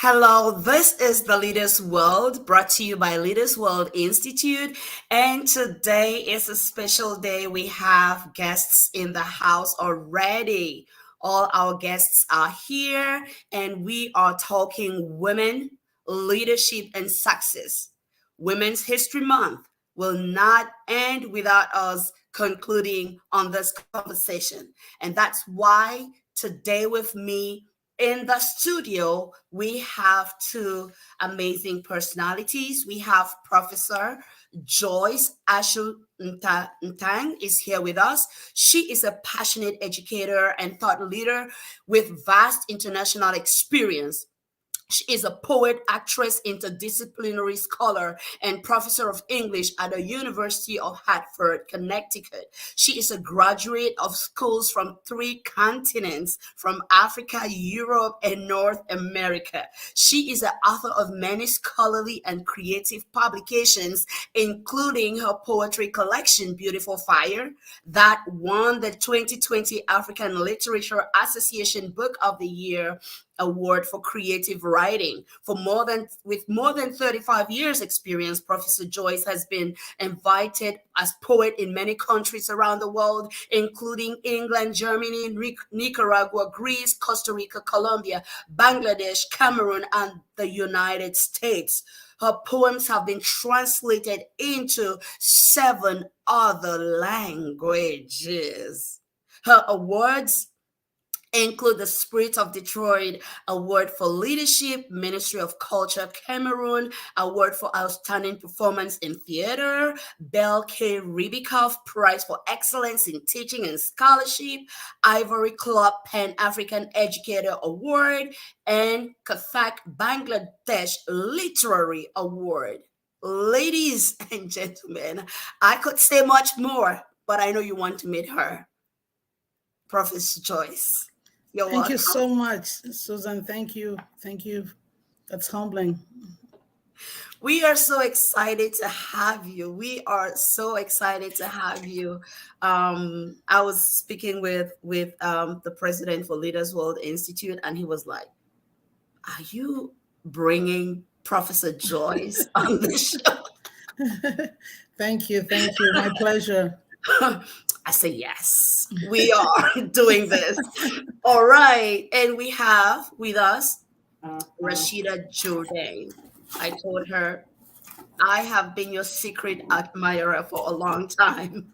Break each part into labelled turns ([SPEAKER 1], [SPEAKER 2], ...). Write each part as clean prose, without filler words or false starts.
[SPEAKER 1] Hello, this is the Leaders World brought to you by Leaders World Institute. And today is a special day. We have guests in the house already. All our guests are here, and we are talking women, leadership, and success. Women's History Month will not end without us concluding on this conversation. And that's why today with me in the studio, we have two amazing personalities. We have Professor Joyce Ashuntantang is here with us. She is a passionate educator and thought leader with vast international experience. She is a poet, actress, interdisciplinary scholar, and professor of English at the University of Hartford, Connecticut. She is a graduate of schools from 3 continents, from Africa, Europe, and North America. She is the author of many scholarly and creative publications, including her poetry collection, Beautiful Fire, that won the 2020 African Literature Association Book of the Year Award for creative writing. With more than 35 years experience, Professor Joyce has been invited as poet in many countries around the world, including England, Germany, Nicaragua, Greece, Costa Rica, Colombia, Bangladesh, Cameroon, and the United States. Her poems have been translated into 7 other languages. Her awards include the Spirit of Detroit Award for Leadership, Ministry of Culture Cameroon Award for Outstanding Performance in Theater, 𝗪𝗪𝗱𝗲𝗍𝗪 Prize for Excellence in Teaching and Scholarship, Ivory Club Pan-African Educator Award, and Kathak Bangladesh Literary Award. Ladies and gentlemen, I could say much more, but I know you want to meet her. Professor Joyce.
[SPEAKER 2] You're welcome. Thank you so much, Susan. Thank you. Thank you. That's humbling.
[SPEAKER 1] We are so excited to have you. We are so excited to have you. I was speaking with the president for Leaders World Institute, and he was like, "Are you bringing Professor Joyce on the show?"
[SPEAKER 2] Thank you. Thank you. My pleasure.
[SPEAKER 1] I say, yes, we are doing this. All right. And we have with us Rashida Jourdain. I told her, I have been your secret admirer for a long time.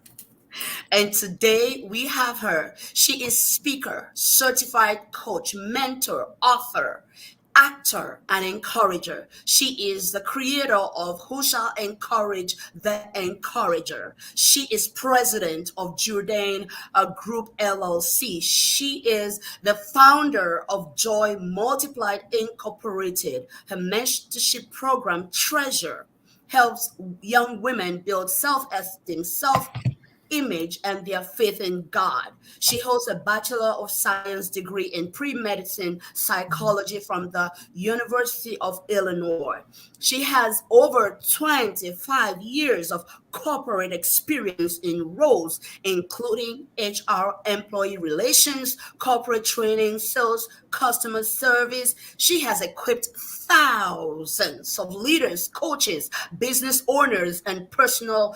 [SPEAKER 1] And today we have her. She is speaker, certified coach, mentor, author, actor, and encourager. She is the creator of Who Shall Encourage the Encourager. She is president of Jourdain Group LLC. She is the founder of Joy Multiplied Incorporated. Her mentorship program, Treasure, helps young women build self-esteem, image, and their faith in God. She holds a Bachelor of Science degree in pre-medicine psychology from the University of Illinois. She has over 25 years of corporate experience in roles including HR, employee relations, corporate training, sales, customer service. She has equipped thousands of leaders, coaches, business owners, and personal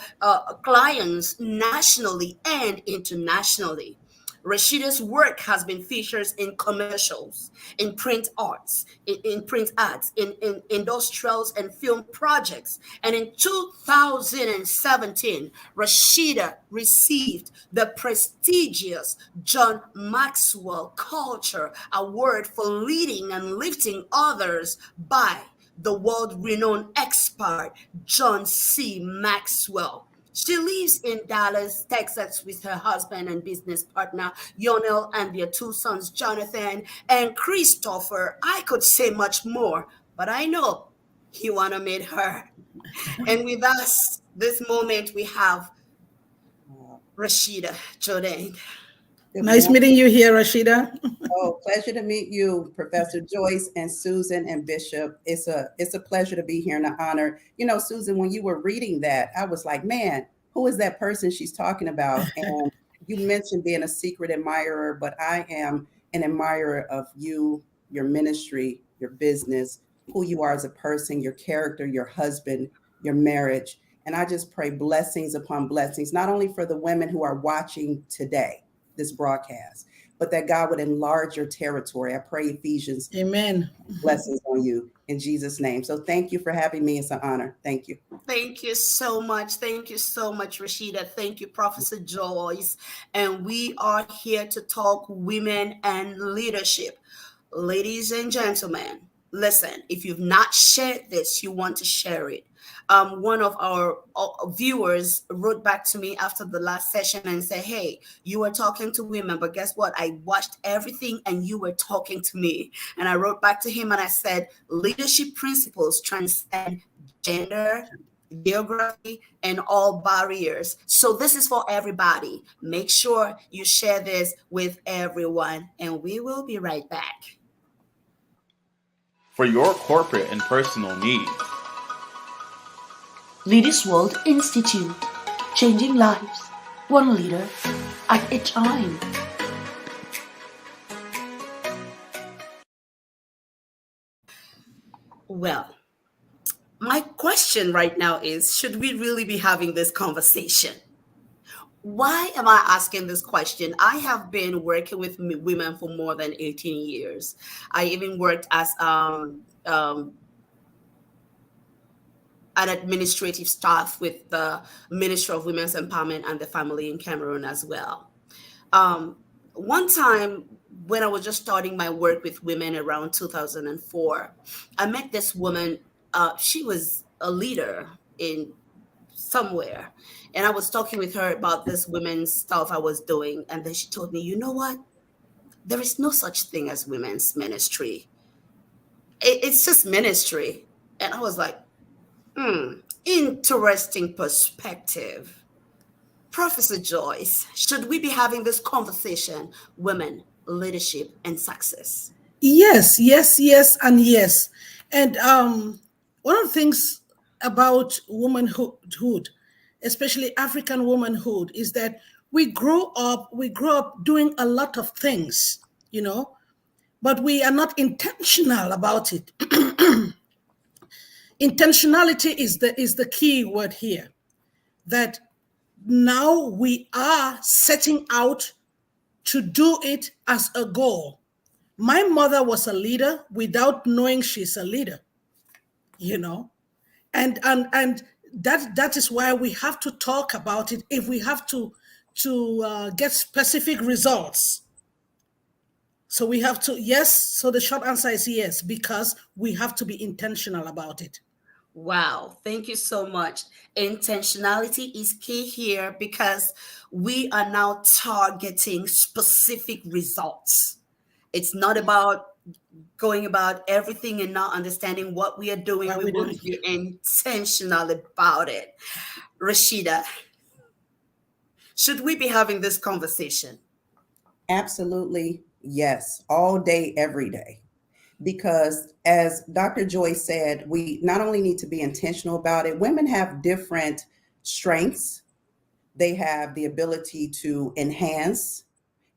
[SPEAKER 1] clients nationally and internationally. Rashida's work has been featured in commercials, in print arts, in print ads, in industrials and film projects. And in 2017, Rashida received the prestigious John Maxwell Culture Award for leading and lifting others by the world-renowned expert John C. Maxwell. She lives in Dallas, Texas with her husband and business partner, Yonel, and their 2 sons, Jonathan and Christopher. I could say much more, but I know you want to meet her. And with us, this moment, we have Rashida Jourdain.
[SPEAKER 2] Nice meeting you here, Rashida.
[SPEAKER 3] Oh, pleasure to meet you, Professor Joyce and Susan and Bishop. It's a pleasure to be here and an honor. You know, Susan, when you were reading that, I was like, man, who is that person she's talking about? And you mentioned being a secret admirer, but I am an admirer of you, your ministry, your business, who you are as a person, your character, your husband, your marriage. And I just pray blessings upon blessings, not only for the women who are watching today, this broadcast, but that God would enlarge your territory. I pray Ephesians.
[SPEAKER 2] Amen.
[SPEAKER 3] Blessings on you in Jesus' name. So thank you for having me. It's an honor. Thank you.
[SPEAKER 1] Thank you so much. Thank you so much, Rashida. Thank you, Professor Joyce. And we are here to talk women and leadership. Ladies and gentlemen, listen, if you've not shared this, you want to share it. One of our viewers wrote back to me after the last session and said, hey, you were talking to women, but guess what? I watched everything and you were talking to me. And I wrote back to him and I said, leadership principles transcend gender, geography, and all barriers. So this is for everybody. Make sure you share this with everyone, and we will be right back.
[SPEAKER 4] For your corporate and personal needs,
[SPEAKER 5] 𝗪𝗕's World Institute, changing lives, one leader at a time.
[SPEAKER 1] Well, my question right now is, should we really be having this conversation? Why am I asking this question? I have been working with women for more than 18 years. I even worked as an administrative staff with the Ministry of Women's Empowerment and the Family in Cameroon as well. One time when I was just starting my work with women around 2004, I met this woman. She was a leader in somewhere, and I was talking with her about this women's stuff I was doing. And then she told me, you know what? There is no such thing as women's ministry. It's just ministry. And I was like, interesting perspective. Professor Joyce, should we be having this conversation, women, leadership, and success?
[SPEAKER 2] Yes, yes, yes, and yes. And one of the things about womanhood, especially African womanhood, is that we grow up doing a lot of things, but we are not intentional about it. Intentionality is the key word here, that now we are setting out to do it as a goal. My mother was a leader without knowing she's a leader, and that is why we have to talk about it if we have to get specific results. So we have to, yes. So the short answer is yes, because we have to be intentional about it.
[SPEAKER 1] Wow, thank you so much. Intentionality is key here because we are now targeting specific results. It's not about going about everything and not understanding what we are doing. We want to be intentional about it. Rashida, should we be having this conversation?
[SPEAKER 3] Absolutely, yes. All day, every day. Because as Dr. Joyce said, we not only need to be intentional about it, women have different strengths. They have the ability to enhance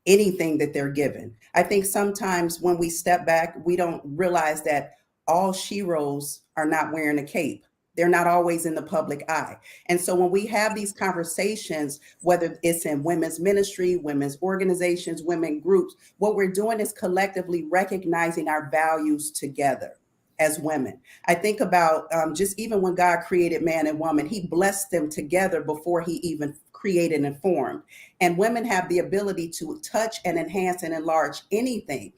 [SPEAKER 3] anything that they're given. I think sometimes when we step back, we don't realize that all sheroes are not wearing a cape. They're not always in the public eye. And so when we have these conversations, whether it's in women's ministry, women's organizations, women groups, what we're doing is collectively recognizing our values together as women. I think about just even when God created man and woman, he blessed them together before he even created and formed. And women have the ability to touch and enhance and enlarge anything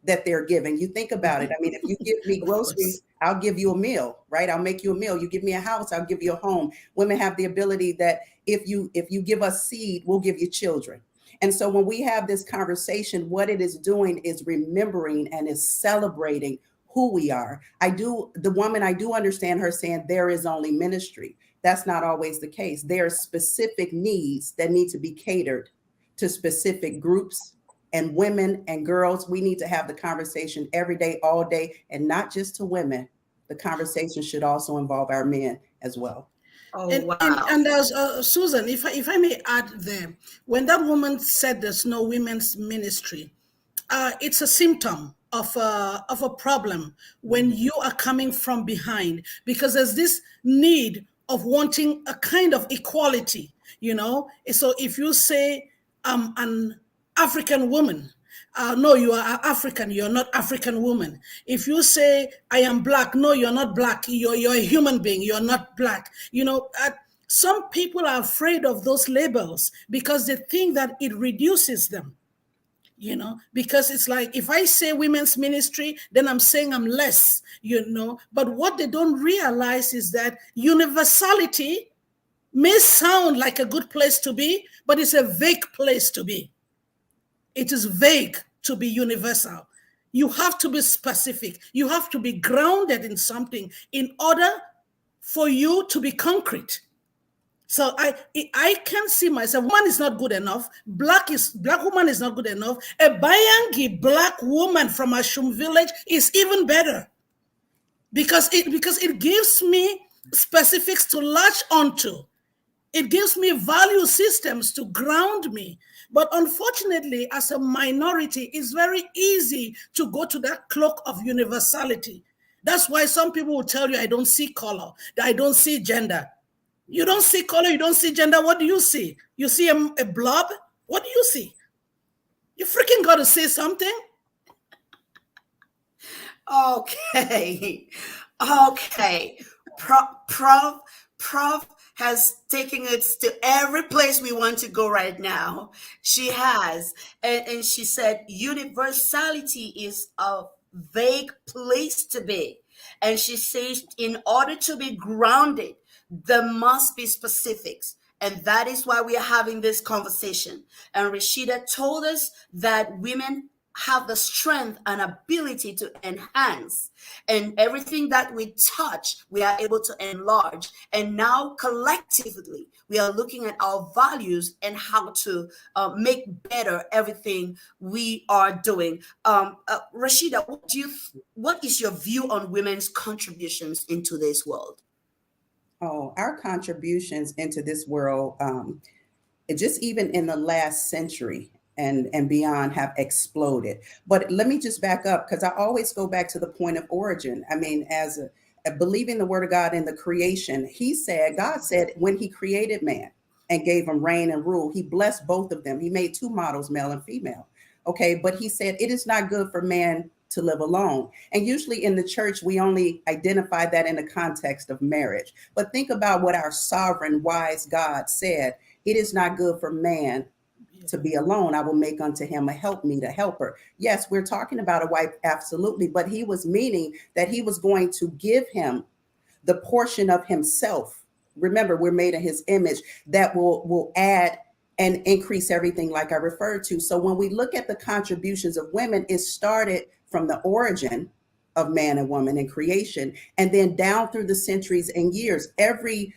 [SPEAKER 3] that they're given. You think about it. I mean, if you give me groceries, I'll give you a meal, right? I'll make you a meal. You give me a house, I'll give you a home. Women have the ability that if you give us seed, we'll give you children. And so when we have this conversation, what it is doing is remembering and is celebrating who we are. I do understand her saying there is only ministry. That's not always the case. There are specific needs that need to be catered to specific groups. And women and girls, we need to have the conversation every day, all day, and not just to women. The conversation should also involve our men as well.
[SPEAKER 1] Oh,
[SPEAKER 2] wow. And as Susan, if I may add there, when that woman said there's no women's ministry, it's a symptom. of a problem when you are coming from behind, because there's this need of wanting a kind of equality, you know. So if you say I'm an African woman, no, you are African, you're not African woman. If you say I am black, no, you're not black, you're a human being, you're not black. You know, some people are afraid of those labels because they think that it reduces them, you know, because it's like if I say women's ministry, then I'm saying I'm less, you know. But what they don't realize is that universality may sound like a good place to be, but it's a vague place to be. It is vague to be universal. You have to be specific. You have to be grounded in something in order for you to be concrete. So I can see myself. Woman is not good enough. Black woman is not good enough. A Bayangi black woman from Ashum village is even better, because it gives me specifics to latch onto. It gives me value systems to ground me. But unfortunately, as a minority, it's very easy to go to that cloak of universality. That's why some people will tell you, I don't see color, I don't see gender. You don't see color, you don't see gender. What do you see? You see a blob? What do you see? You freaking got to say something.
[SPEAKER 1] Okay. Okay. Prof has taken it to every place we want to go right now. She has. And she said universality is a vague place to be. And she says in order to be grounded, there must be specifics. And that is why we are having this conversation. And Rashida told us that women have the strength and ability to enhance, and everything that we touch we are able to enlarge. And now collectively we are looking at our values and how to make better everything we are doing. Rashida, what is your view on women's contributions into this world?
[SPEAKER 3] Oh, our contributions into this world, just even in the last century and beyond, have exploded. But let me just back up, because I always go back to the point of origin. I mean, as believing the word of God in the creation, God said when he created man and gave him reign and rule, he blessed both of them. He made two models, male and female. Okay, but he said it is not good for man to live alone. And usually in the church, we only identify that in the context of marriage. But think about what our sovereign, wise God said. It is not good for man to be alone. I will make unto him a helpmeet, a helper. Yes, we're talking about a wife, absolutely. But he was meaning that he was going to give him the portion of himself. Remember, we're made in his image that will add and increase everything like I referred to. So when we look at the contributions of women, it started from the origin of man and woman in creation, and then down through the centuries and years. Every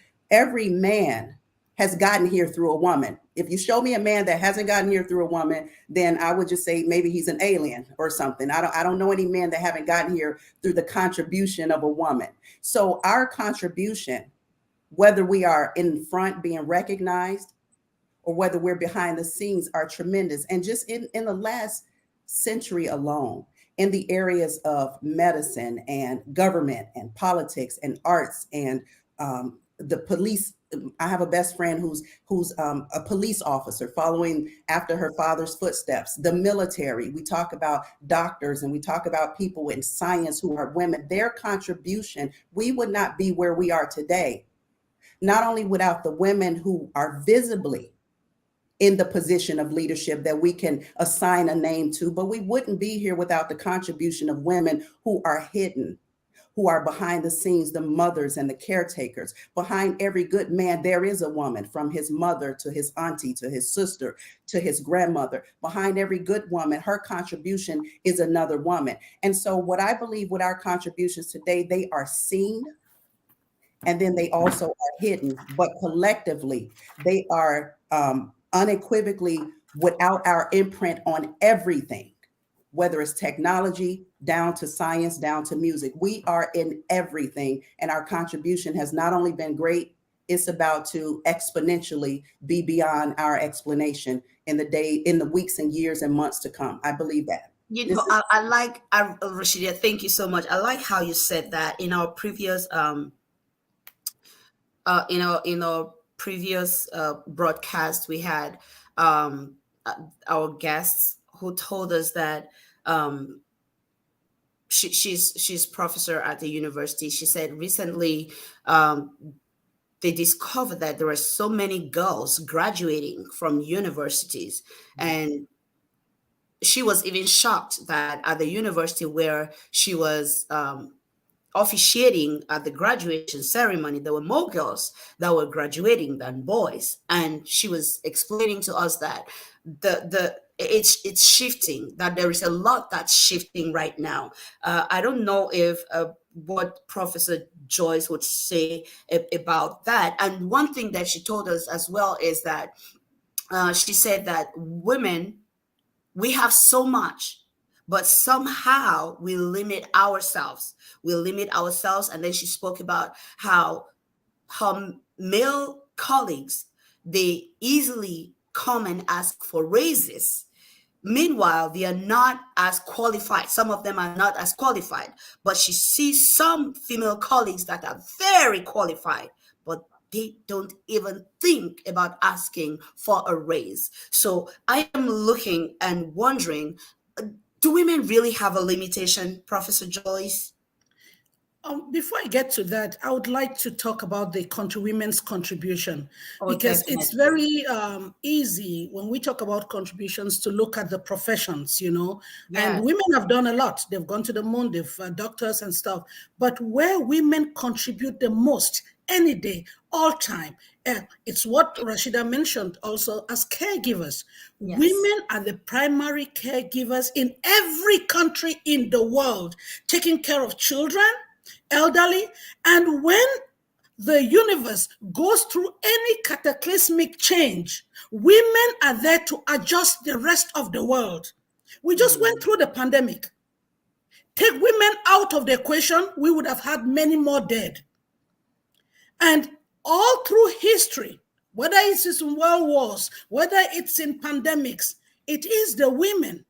[SPEAKER 3] man has gotten here through a woman. If you show me a man that hasn't gotten here through a woman, then I would just say maybe he's an alien or something. I don't know any men that haven't gotten here through the contribution of a woman. So our contribution, whether we are in front being recognized or whether we're behind the scenes, are tremendous. And just in the last century alone, in the areas of medicine and government and politics and arts and the police. I have a best friend who's a police officer following after her father's footsteps. The military, we talk about doctors and we talk about people in science who are women. Their contribution, we would not be where we are today. Not only without the women who are visibly in the position of leadership that we can assign a name to, but we wouldn't be here without the contribution of women who are hidden, who are behind the scenes, the mothers and the caretakers. Behind every good man, there is a woman, from his mother to his auntie, to his sister, to his grandmother. Behind every good woman, her contribution is another woman. And so what I believe with our contributions today, they are seen, and then they also are hidden, but collectively, they are unequivocally without our imprint on everything, whether it's technology, down to science, down to music. We are in everything, and our contribution has not only been great, it's about to exponentially be beyond our explanation in the weeks and years and months to come. I believe that.
[SPEAKER 1] You
[SPEAKER 3] This
[SPEAKER 1] know,
[SPEAKER 3] is
[SPEAKER 1] I like Rashida. Thank you so much. I like how you said that in our previous broadcast we had um uh, our guests who told us that um she's professor at the university. She said recently um they discovered that there are so many girls graduating from universities, and she was even shocked that at the university where she was officiating at the graduation ceremony, there were more girls that were graduating than boys. And she was explaining to us that it's shifting, that there is a lot that's shifting right now. I don't know if what Professor Joyce would say about that. And one thing that she told us as well is that she said that women, we have so much, but somehow we limit ourselves. We limit ourselves. And then she spoke about how her male colleagues, they easily come and ask for raises. Meanwhile, they are not as qualified. Some of them are not as qualified, but she sees some female colleagues that are very qualified, but they don't even think about asking for a raise. So I am looking and wondering, do women really have a limitation, Professor Joyce?
[SPEAKER 2] Before I get to that, I would like to talk about the women's contribution,
[SPEAKER 1] Oh,
[SPEAKER 2] because it's
[SPEAKER 1] definitely.
[SPEAKER 2] very easy when we talk about contributions to look at the professions, and
[SPEAKER 1] Yes.
[SPEAKER 2] women have done a lot. They've gone to the moon, they've doctors and stuff. But where women contribute the most, any day, all time, it's what Rashida mentioned also as caregivers.
[SPEAKER 1] Yes.
[SPEAKER 2] Women are the primary caregivers in every country in the world, taking care of children, elderly, and when the universe goes through any cataclysmic change, women are there to adjust the rest of the world. We just went through the pandemic. Take women out of the equation, we would have had many more dead. And all through history, whether it's in world wars, whether it's in pandemics, it is the women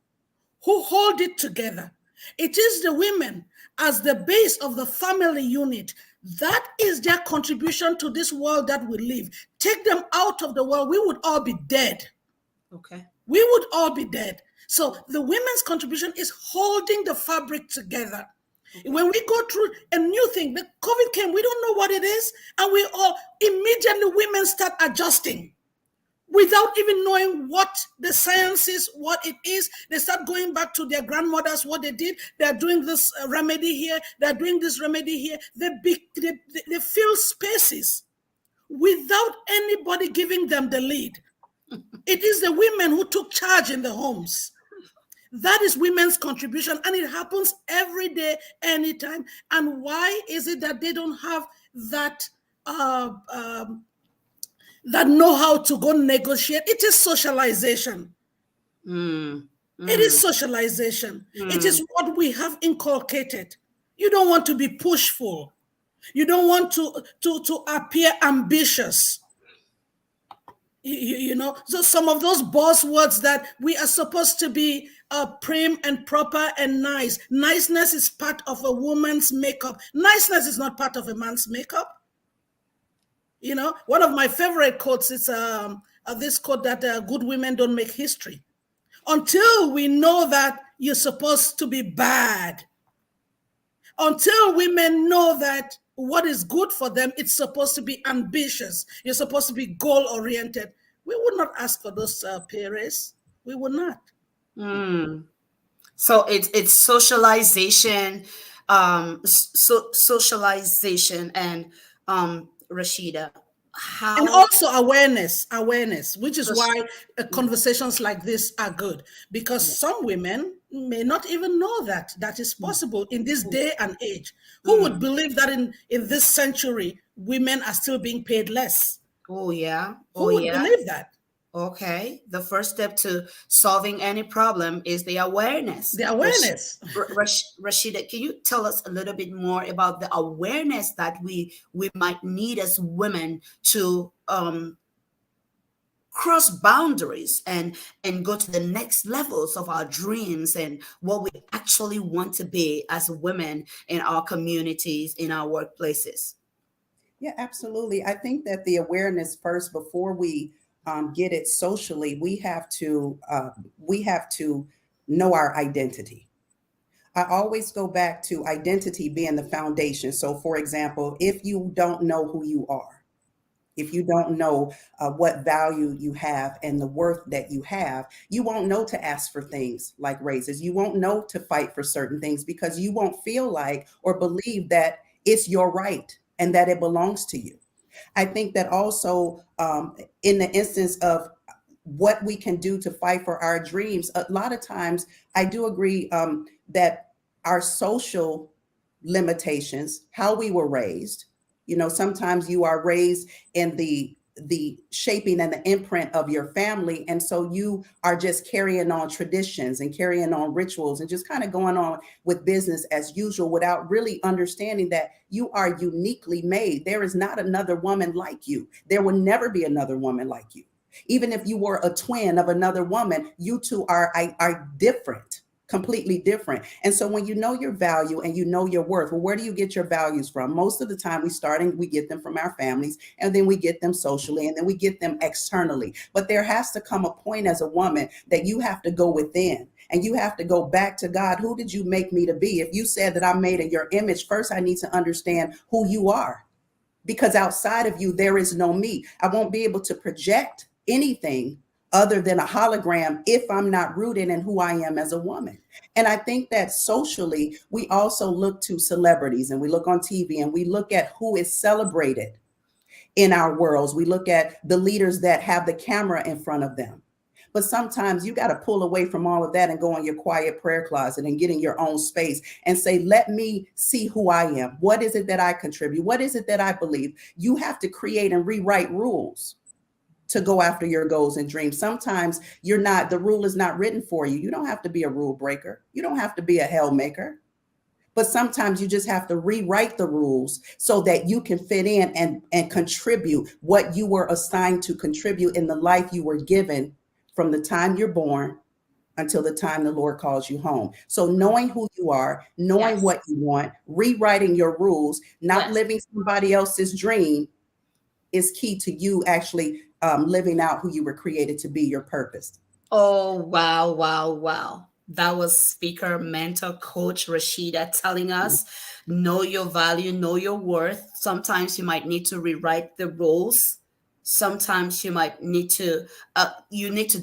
[SPEAKER 2] who hold it together. It is the women as the base of the family unit. That is their contribution to this world that we live. Take them out of the world, we would all be dead.
[SPEAKER 1] Okay.
[SPEAKER 2] We would all be dead. So the women's contribution is holding the fabric together. Okay. When we go through a new thing, the COVID came, we don't know what it is, and we all immediately women start adjusting. Without even knowing what the science is, what it is, they start going back to their grandmothers, what they did. They're doing this remedy here. They're doing this remedy here. They fill spaces without anybody giving them the lead. It is the women who took charge in the homes. That is women's contribution, and it happens every day, anytime. And why is it that they don't have that that know how to go negotiate? It is socialization. It is socialization. It is what we have inculcated. You don't want to be pushful. You don't want to appear ambitious. So some of those buzzwords that we are supposed to be prim and proper and nice. Niceness is part of a woman's makeup. Niceness is not part of a man's makeup. One of my favorite quotes is this quote that good women don't make history. Until we know that you're supposed to be bad, until women know that what is good for them, it's supposed to be ambitious, you're supposed to be goal-oriented, we would not ask for those pay raise. We would not.
[SPEAKER 1] So it's socialization, socialization, and Rashida, how,
[SPEAKER 2] and also awareness, which is why conversations like this are good, because some women may not even know that is possible in this day and age. Who would believe that in this century women are still being paid less?
[SPEAKER 1] Oh yeah.
[SPEAKER 2] Who would believe that?
[SPEAKER 1] Okay, the first step to solving any problem is the awareness.
[SPEAKER 2] The awareness.
[SPEAKER 1] Rashida, can you tell us a little bit more about the awareness that we might need as women to cross boundaries and go to the next levels of our dreams and what we actually want to be as women in our communities, in our workplaces.
[SPEAKER 3] Yeah, absolutely. I think that the awareness first, before we get it socially, we have to know our identity. I always go back to identity being the foundation. So, for example, if you don't know who you are, if you don't know what value you have and the worth that you have, you won't know to ask for things like raises. You won't know to fight for certain things because you won't feel like or believe that it's your right and that it belongs to you. I think that also in the instance of what we can do to fight for our dreams, a lot of times I do agree that our social limitations, how we were raised, sometimes you are raised in the shaping and the imprint of your family. And so you are just carrying on traditions and carrying on rituals and just kind of going on with business as usual without really understanding that you are uniquely made. There is not another woman like you. There will never be another woman like you. Even if you were a twin of another woman, you two are different. Completely different. And so when you know your value and you know your worth, well, where do you get your values from? Most of the time we get them from our families, and then we get them socially, and then we get them externally. But there has to come a point as a woman that you have to go within and you have to go back to God. Who did you make me to be? If you said that I'm made in your image, first I need to understand who you are, because outside of you, there is no me. I won't be able to project anything other than a hologram if I'm not rooted in who I am as a woman. And I think that socially, we also look to celebrities and we look on TV and we look at who is celebrated in our worlds. We look at the leaders that have the camera in front of them. But sometimes you got to pull away from all of that and go in your quiet prayer closet and get in your own space and say, let me see who I am. What is it that I contribute? What is it that I believe? You have to create and rewrite rules to go after your goals and dreams. Sometimes the rule is not written for you. You don't have to be a rule breaker. You don't have to be a hell maker. But sometimes you just have to rewrite the rules so that you can fit in and contribute what you were assigned to contribute in the life you were given from the time you're born until the time the Lord calls you home. So knowing who you are, knowing what you want, rewriting your rules, not living somebody else's dream is key to you actually living out who you were created to be, your purpose.
[SPEAKER 1] Oh, wow, wow, wow. That was speaker, mentor, coach Rashida telling us, know your value, know your worth. Sometimes you might need to rewrite the rules. Sometimes you might need to,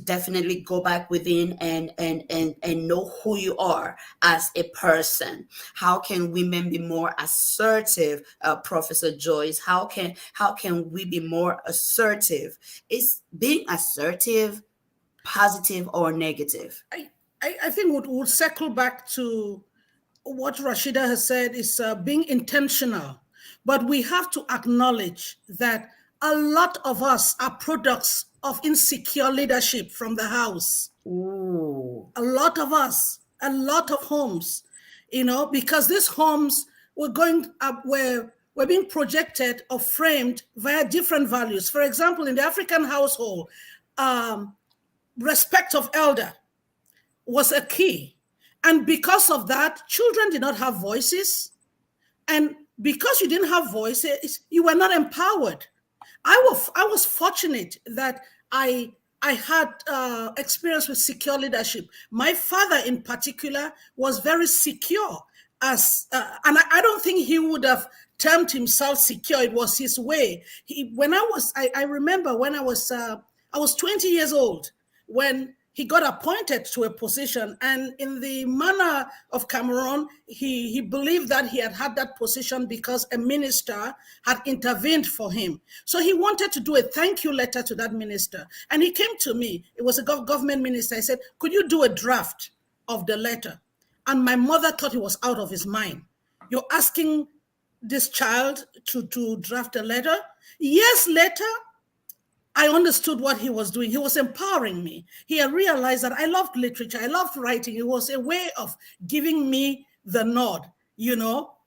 [SPEAKER 1] definitely go back within and know who you are as a person. How can women be more assertive, Professor Joyce? How can we be more assertive? Is being assertive positive or negative?
[SPEAKER 2] I think we'll circle back to what Rashida has said is being intentional. But we have to acknowledge that a lot of us are products of insecure leadership from the house.
[SPEAKER 1] Ooh.
[SPEAKER 2] A lot of us, a lot of homes, because these homes we're being projected or framed via different values. For example, in the African household, respect of elder was a key. And because of that, children did not have voices. And because you didn't have voices, you were not empowered. I was fortunate that I had experience with secure leadership. My father in particular was very secure and I don't think he would have termed himself secure. It was his way. I remember when I was 20 years old when he got appointed to a position, and in the manner of Cameroon, he believed that he had that position because a minister had intervened for him. So he wanted to do a thank you letter to that minister. And he came to me. It was a government minister. I said, could you do a draft of the letter? And my mother thought he was out of his mind. You're asking this child to draft a letter? Years later, I understood what he was doing. He was empowering me. He had realized that I loved literature. I loved writing. It was a way of giving me the nod,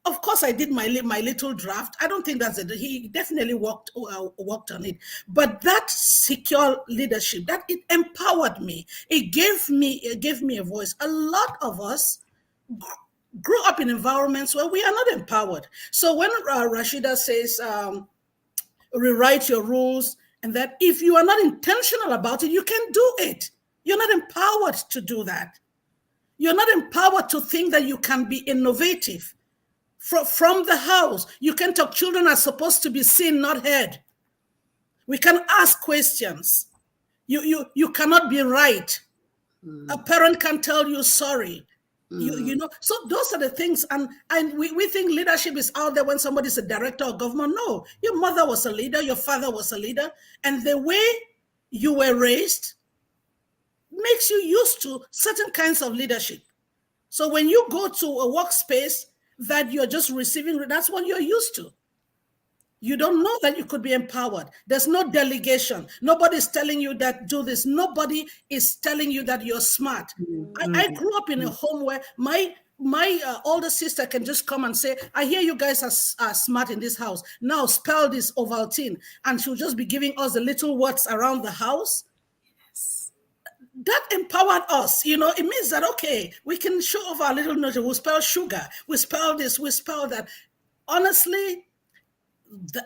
[SPEAKER 2] Of course, I did my little draft. I don't think that's it. He definitely worked on it. But that secure leadership, that it empowered me. It gave me a voice. A lot of us grew up in environments where we are not empowered. So when Rashida says, rewrite your rules, and that if you are not intentional about it, you can do it. You're not empowered to do that. You're not empowered to think that you can be innovative. From the house, you can talk. Children are supposed to be seen, not heard. We can ask questions. You cannot be right. A parent can tell you sorry. You know, so those are the things, and we think leadership is out there when somebody's a director of government. No, your mother was a leader, your father was a leader, and the way you were raised makes you used to certain kinds of leadership. So when you go to a workspace that you're just receiving, that's what you're used to. You don't know that you could be empowered. There's no delegation. Nobody's telling you that do this. Nobody is telling you that you're smart. I grew up in a home where my older sister can just come and say, I hear you guys are smart in this house. Now spell this Ovaltine. And she'll just be giving us the little words around the house. That empowered us. You know, it means that, okay, we can show off our little knowledge. We spell sugar. We spell this. We spell that. Honestly,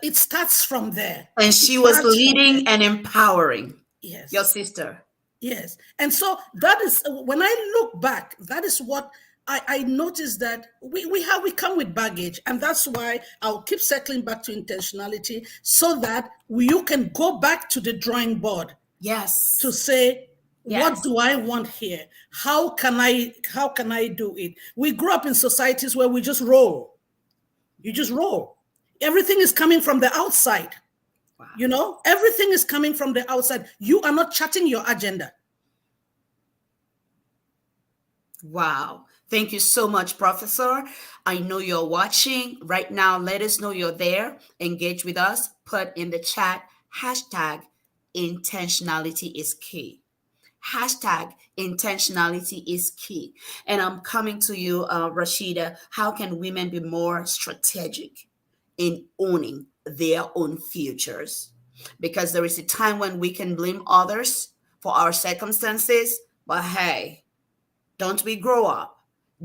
[SPEAKER 2] it starts from there.
[SPEAKER 1] And she was leading and empowering.
[SPEAKER 2] Yes.
[SPEAKER 1] Your sister.
[SPEAKER 2] Yes. And so that is, when I look back, that is what I noticed, that we come with baggage. And that's why I'll keep circling back to intentionality, so that you can go back to the drawing board.
[SPEAKER 1] Yes.
[SPEAKER 2] To say, what do I want here? How can I do it? We grew up in societies where we just roll. You just roll. Everything is coming from the outside. Wow. You know, everything is coming from the outside. You are not charting your agenda.
[SPEAKER 1] Wow. Thank you so much, Professor. I know you're watching right now. Let us know you're there. Engage with us. Put in the chat, #intentionality is key. #intentionality is key. And I'm coming to you, Rashida. How can women be more strategic in owning their own futures? Because there is a time when we can blame others for our circumstances, but hey, don't we grow up?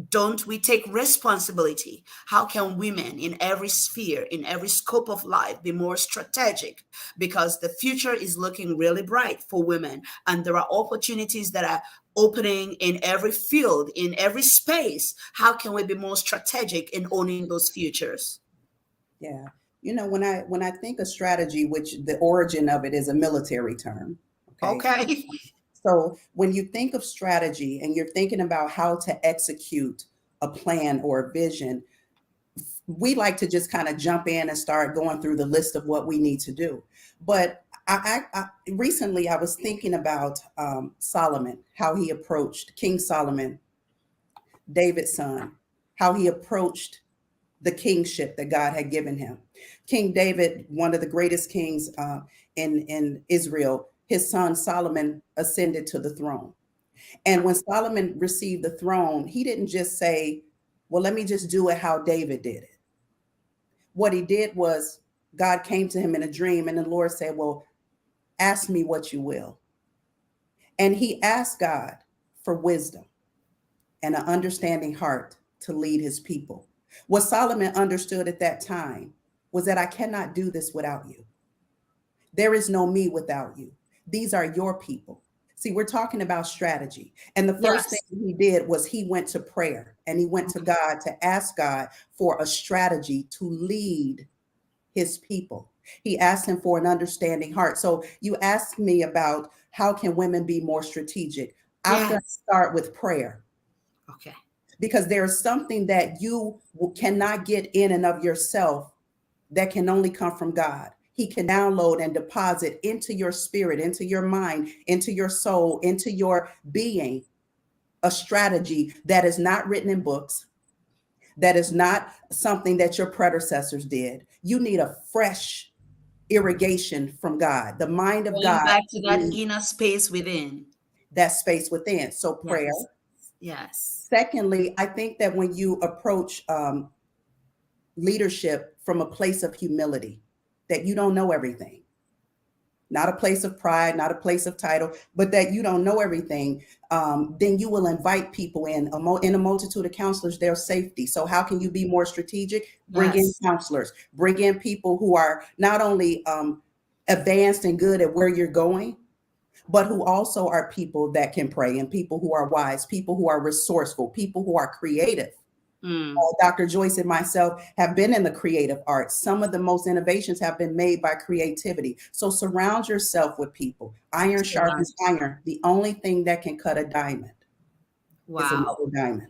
[SPEAKER 1] Don't we take responsibility? How can women in every sphere, in every scope of life, be more strategic? Because the future is looking really bright for women, and there are opportunities that are opening in every field, in every space. How can we be more strategic in owning those futures?
[SPEAKER 3] Yeah. You know, when I think of strategy, which the origin of it is a military term.
[SPEAKER 1] Okay.
[SPEAKER 3] So when you think of strategy and you're thinking about how to execute a plan or a vision, we like to just kind of jump in and start going through the list of what we need to do. But recently I was thinking about Solomon, how he approached King Solomon, David's son, how he approached the kingship that God had given him. King David, one of the greatest kings in Israel, his son Solomon ascended to the throne. And when Solomon received the throne, he didn't just say, well, let me just do it how David did it. What he did was, God came to him in a dream, and the Lord said, well, ask me what you will. And he asked God for wisdom and an understanding heart to lead his people. What Solomon understood at that time was that I cannot do this without you. There is no me without you. These are your people. See, we're talking about strategy. And the first thing he did was he went to prayer, and he went to God to ask God for a strategy to lead his people. He asked him for an understanding heart. So you asked me about how can women be more strategic? I'm going to start with prayer.
[SPEAKER 1] Okay.
[SPEAKER 3] Because there's something that you cannot get in and of yourself that can only come from God. He can download and deposit into your spirit, into your mind, into your soul, into your being, a strategy that is not written in books, that is not something that your predecessors did. You need a fresh irrigation from God, the mind of God.
[SPEAKER 1] Back to that inner space within.
[SPEAKER 3] That space within. So prayer.
[SPEAKER 1] Yes.
[SPEAKER 3] Secondly, I think that when you approach leadership from a place of humility, that you don't know everything. Not a place of pride, not a place of title, but that you don't know everything, then you will invite people in a multitude of counselors, there's safety. So how can you be more strategic? Bring in counselors, bring in people who are not only advanced and good at where you're going, but who also are people that can pray, and people who are wise, people who are resourceful, people who are creative. Dr. Joyce and myself have been in the creative arts. Some of the most innovations have been made by creativity. So surround yourself with people. Iron sharpens iron. The only thing that can cut a diamond is another diamond.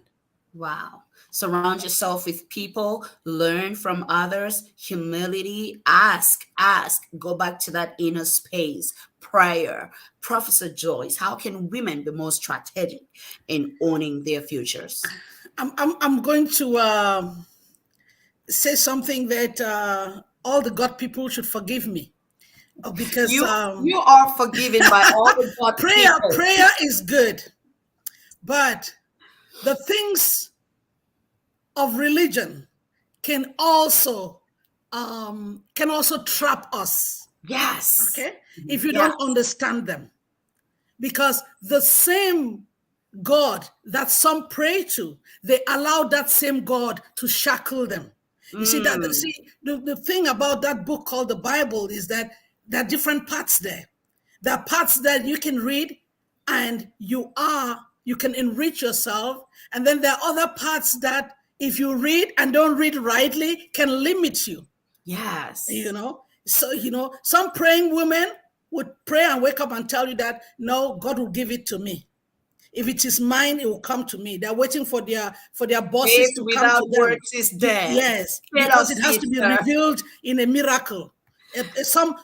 [SPEAKER 1] Wow. Surround yourself with people, learn from others, humility, ask, go back to that inner space, prayer. Professor Joyce, how can women be more strategic in owning their futures?
[SPEAKER 2] I'm going to say something that all the God people should forgive me, because
[SPEAKER 1] you are forgiven by all the God people.
[SPEAKER 2] Prayer is good, but the things of religion can also trap us.
[SPEAKER 1] Yes.
[SPEAKER 2] Okay. If you don't understand them, because the same God that some pray to, they allow that same God to shackle them. You see that? The thing about that book called the Bible is that there are different parts there. There are parts that you can read and you can enrich yourself, and then there are other parts that if you read and don't read rightly can limit you.
[SPEAKER 1] Yes.
[SPEAKER 2] So some praying women would pray and wake up and tell you that no, God will give it to me. If it is mine, it will come to me. They're waiting for their bosses
[SPEAKER 1] Faith
[SPEAKER 2] to
[SPEAKER 1] without
[SPEAKER 2] come to them.
[SPEAKER 1] works is dead.
[SPEAKER 2] Yes, because it has to be revealed in a miracle. Some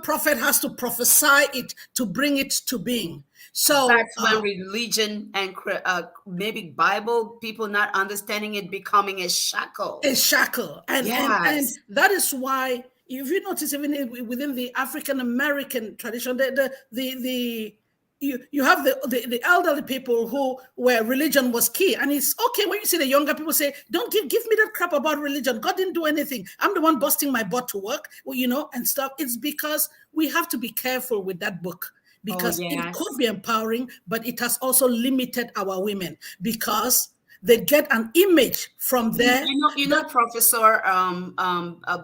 [SPEAKER 2] prophet has to prophesy it to bring it to being. So
[SPEAKER 1] that's when religion and maybe Bible people not understanding it becoming a shackle.
[SPEAKER 2] A shackle, and that is why, if you notice, even within the African American tradition, you have the elderly people where religion was key, and it's okay when you see the younger people say, "Don't give me that crap about religion. God didn't do anything. I'm the one busting my butt to work," and stuff. It's because we have to be careful with that book, because it could be empowering, but it has also limited our women because they get an image from there.
[SPEAKER 1] Professor,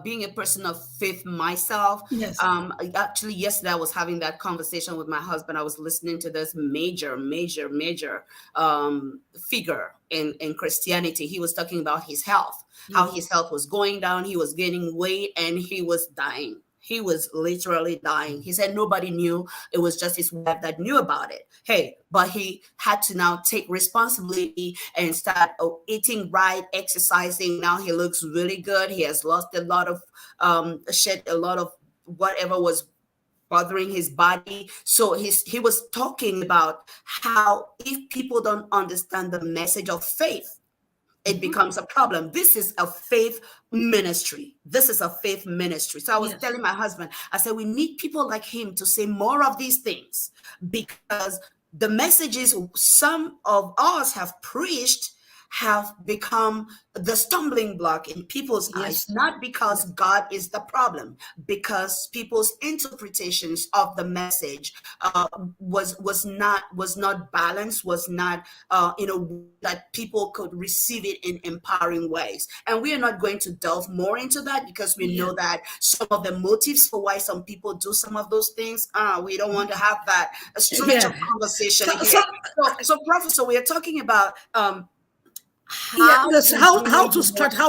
[SPEAKER 1] being a person of faith myself,
[SPEAKER 2] yes.
[SPEAKER 1] Actually, yesterday I was having that conversation with my husband. I was listening to this major figure in Christianity. He was talking about his health, how his health was going down. He was gaining weight and he was dying. He was literally dying. He said nobody knew. It was just his wife that knew about it. But he had to now take responsibility and start eating right, exercising. Now he looks really good. He has lost a lot of shed a lot of whatever was bothering his body. So he was talking about how if people don't understand the message of faith, it becomes a problem. This is a faith ministry. So I was telling my husband, I said, we need people like him to say more of these things, because the messages some of us have preached have become the stumbling block in people's eyes, not because God is the problem, because people's interpretations of the message was not balanced, was not in a way that people could receive it in empowering ways. And we are not going to delve more into that, because we know that some of the motives for why some people do some of those things, we don't want to have that stretch of conversation here. So Professor, we are talking about how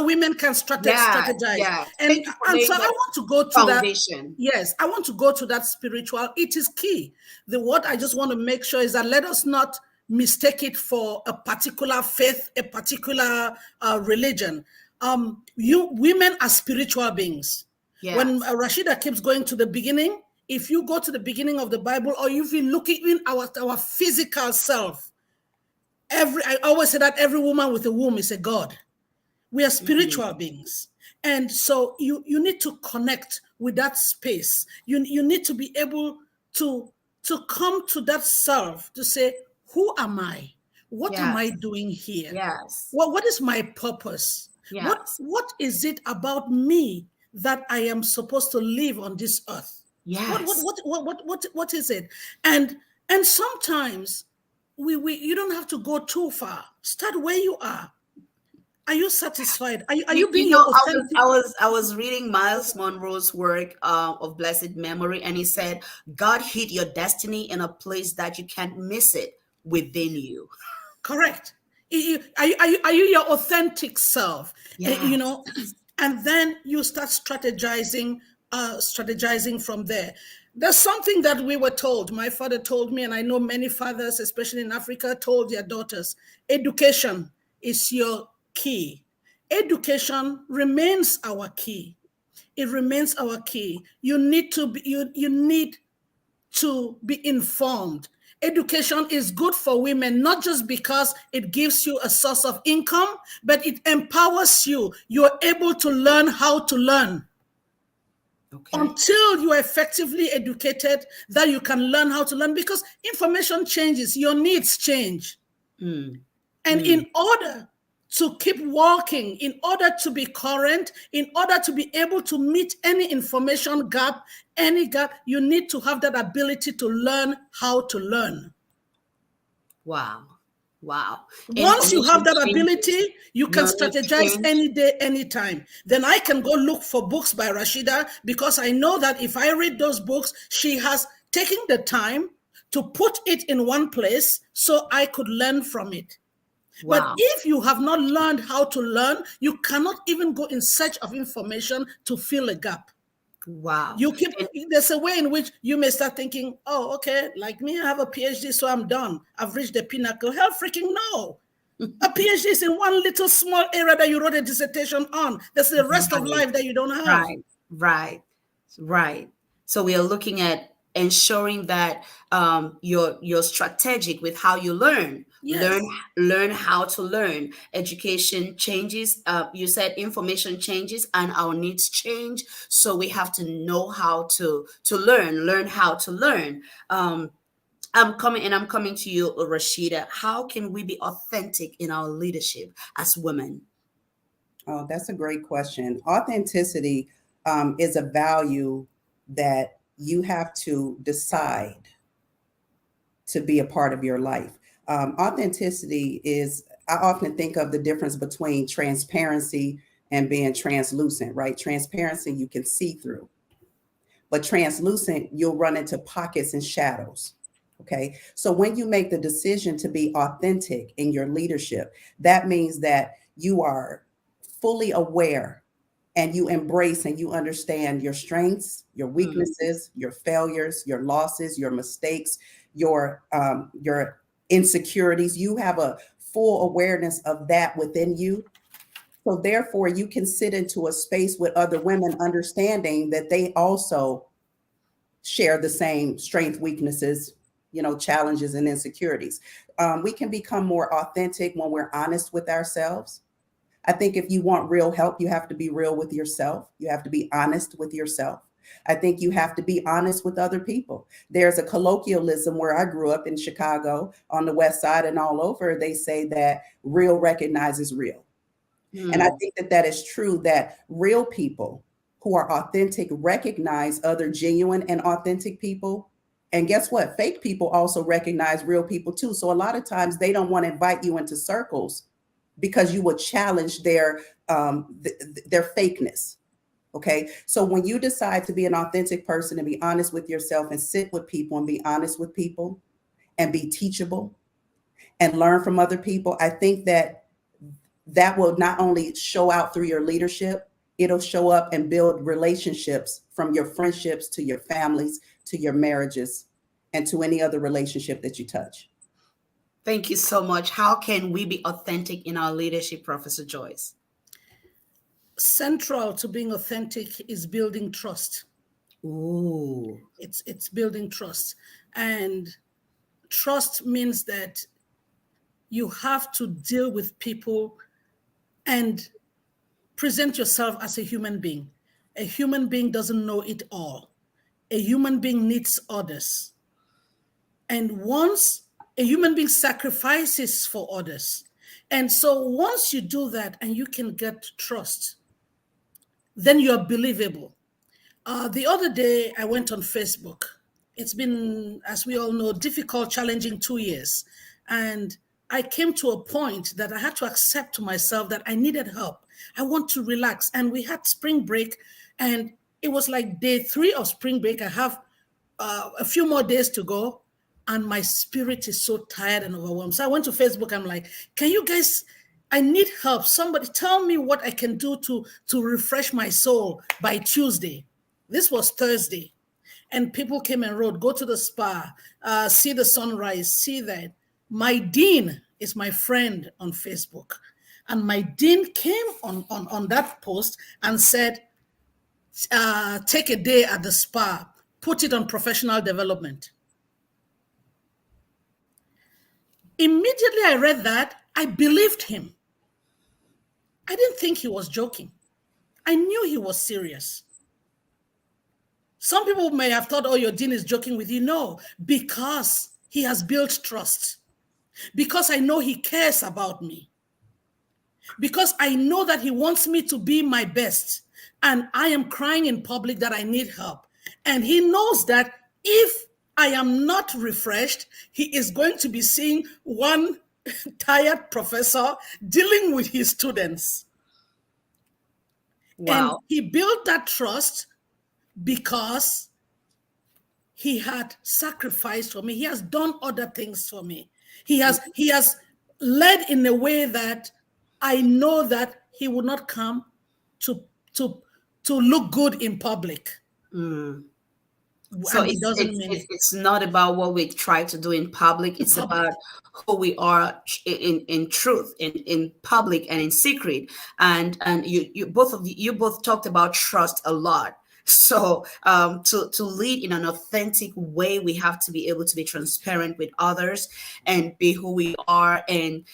[SPEAKER 2] women can strategize. And so I want to go to
[SPEAKER 1] foundation.
[SPEAKER 2] I want to go to that spiritual. It is key. What I just want to make sure is that let us not mistake it for a particular faith, a particular religion. Women are spiritual beings. When Rashida keeps going to the beginning, if you go to the beginning of the Bible, or if you look in our physical self, I always say that every woman with a womb is a god. We are spiritual beings. And so you need to connect with that space. You need to be able to come to that self to say, who am I? What am I doing here?
[SPEAKER 1] Yes.
[SPEAKER 2] What is my purpose?
[SPEAKER 1] Yes.
[SPEAKER 2] What is it about me that I am supposed to live on this earth?
[SPEAKER 1] Yes.
[SPEAKER 2] What is it? And sometimes you don't have to go too far. Start where you are. Are you satisfied? Are you being your authentic?
[SPEAKER 1] I was reading Miles Monroe's work of blessed memory, and he said, God hid your destiny in a place that you can't miss it within you.
[SPEAKER 2] Correct. Are you your authentic self?
[SPEAKER 1] Yes.
[SPEAKER 2] You know, and then you start strategizing from there. There's something that we were told. My father told me, and I know many fathers, especially in Africa, told their daughters, education is your key. Education remains our key. It remains our key. You need to be informed. Education is good for women, not just because it gives you a source of income, but it empowers you. You're able to learn how to learn. Okay. Until you are effectively educated, that you can learn how to learn, because information changes, your needs change. And in order to keep walking, in order to be current, in order to be able to meet any information gap, you need to have that ability to learn how to learn.
[SPEAKER 1] Wow.
[SPEAKER 2] Once you have that ability, you can strategize any day, anytime. Then I can go look for books by Rashida, because I know that if I read those books, she has taken the time to put it in one place so I could learn from it. Wow. But if you have not learned how to learn, you cannot even go in search of information to fill a gap.
[SPEAKER 1] Wow.
[SPEAKER 2] There's a way in which you may start thinking, oh, okay, like me, I have a PhD, so I'm done. I've reached the pinnacle. Hell freaking no. A PhD is in one little small area that you wrote a dissertation on. There's the rest of life that you don't have.
[SPEAKER 1] Right. So we are looking at ensuring that you're strategic with how you learn. Yes. Learn how to learn. Education changes. You said information changes and our needs change. So we have to know how to learn how to learn. I'm coming to you, Rashida. How can we be authentic in our leadership as women?
[SPEAKER 3] Oh, that's a great question. Authenticity is a value that you have to decide to be a part of your life. Authenticity is, I often think of the difference between transparency and being translucent, right? Transparency, you can see through, but translucent, you'll run into pockets and shadows. Okay. So when you make the decision to be authentic in your leadership, that means that you are fully aware and you embrace and you understand your strengths, your weaknesses, your failures, your losses, your mistakes, your insecurities. You have a full awareness of that within you. So therefore, you can sit into a space with other women, understanding that they also share the same strengths, weaknesses, challenges and insecurities. We can become more authentic when we're honest with ourselves. I think if you want real help, you have to be real with yourself. You have to be honest with yourself. I think you have to be honest with other people. There's a colloquialism where I grew up in Chicago on the West Side and all over. They say that real recognizes real. And I think that is true, that real people who are authentic recognize other genuine and authentic people. And guess what? Fake people also recognize real people too. So a lot of times they don't want to invite you into circles because you will challenge their fakeness. Okay. So when you decide to be an authentic person and be honest with yourself and sit with people and be honest with people and be teachable and learn from other people, I think that will not only show out through your leadership, it'll show up and build relationships, from your friendships to your families, to your marriages, and to any other relationship that you touch.
[SPEAKER 1] Thank you so much. How can we be authentic in our leadership, Professor Joyce?
[SPEAKER 2] Central to being authentic is building trust.
[SPEAKER 1] Ooh.
[SPEAKER 2] It's building trust. And trust means that you have to deal with people and present yourself as a human being. A human being doesn't know it all. A human being needs others. And once a human being sacrifices for others, And so once you do that and you can get trust, then you're believable. The other day, I went on Facebook. It's been, as we all know, difficult, challenging 2 years. And I came to a point that I had to accept to myself that I needed help. I want to relax. And we had spring break, and it was like day 3 of spring break. I have a few more days to go, and my spirit is so tired and overwhelmed. So I went to Facebook. I'm like, can you guys, I need help. Somebody tell me what I can do to refresh my soul by Tuesday. This was Thursday. And people came and wrote, go to the spa, see the sunrise, see that. My dean is my friend on Facebook. And my dean came on that post and said, take a day at the spa, put it on professional development. Immediately I read that, I believed him. I didn't think he was joking. I knew he was serious. Some people may have thought, oh, your dean is joking with you. No, because he has built trust. Because I know he cares about me. Because I know that he wants me to be my best. And I am crying in public that I need help. And he knows that if I am not refreshed, he is going to be seeing one tired professor dealing with his students.
[SPEAKER 1] Wow.
[SPEAKER 2] And he built that trust because he had sacrificed for me. He has done other things for me. He has led in a way that I know that he would not come to look good in public.
[SPEAKER 1] Mm. So it's not about what we try to do in public. It's about who we are in truth, in public and in secret. And you both talked about trust a lot. So to lead in an authentic way, we have to be able to be transparent with others and be who we are, and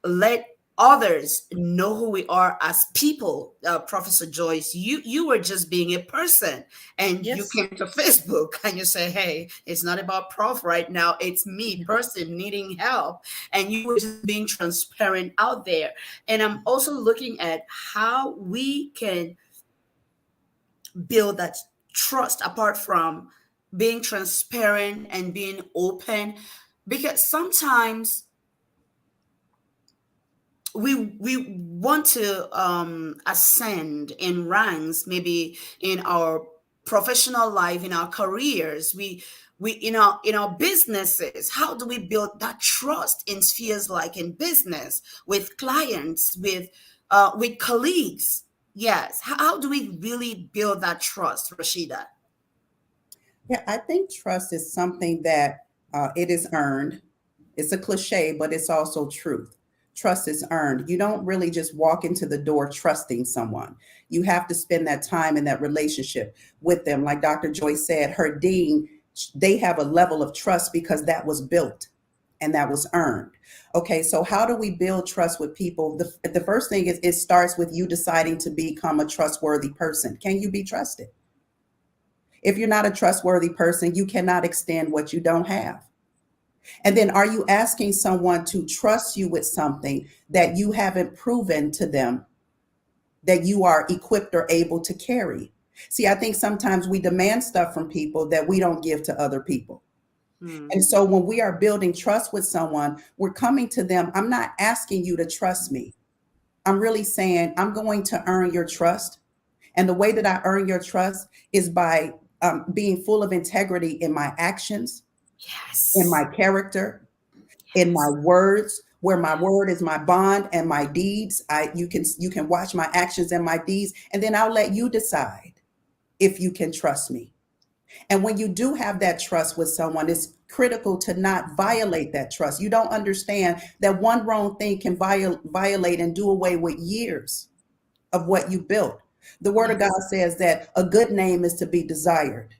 [SPEAKER 1] let others know who we are as people. Professor Joyce, you were just being a person, and
[SPEAKER 2] Yes.
[SPEAKER 1] you came to Facebook and you say, hey, it's not about Prof right now, it's me, person needing help. And you were just being transparent out there. And I'm also looking at how we can build that trust apart from being transparent and being open, because sometimes we want to ascend in ranks, maybe in our professional life, in our careers, we in our businesses. How do we build that trust in spheres like in business, with clients, with colleagues? Yes. How do we really build that trust, Rashida?
[SPEAKER 3] Yeah, I think trust is something that it is earned. It's a cliche, but it's also truth. Trust is earned. You don't really just walk into the door trusting someone. You have to spend that time in that relationship with them. Like Dr. Joyce said, her dean, they have a level of trust because that was built and that was earned. Okay, so how do we build trust with people? The first thing is it starts with you deciding to become a trustworthy person. Can you be trusted? If you're not a trustworthy person, you cannot extend what you don't have. And then are you asking someone to trust you with something that you haven't proven to them that you are equipped or able to carry? See, I think sometimes we demand stuff from people that we don't give to other people. And so when we are building trust with someone, we're coming to them. I'm not asking you to trust me. I'm really saying I'm going to earn your trust. And the way that I earn your trust is by being full of integrity in my actions,
[SPEAKER 1] Yes,
[SPEAKER 3] in my character, in my words, where my word is my bond, and my deeds. You can watch my actions and my deeds, and then I'll let you decide if you can trust me. And when you do have that trust with someone, it's critical to not violate that trust. You don't understand that one wrong thing can violate and do away with years of what you built. The word of God says that a good name is to be desired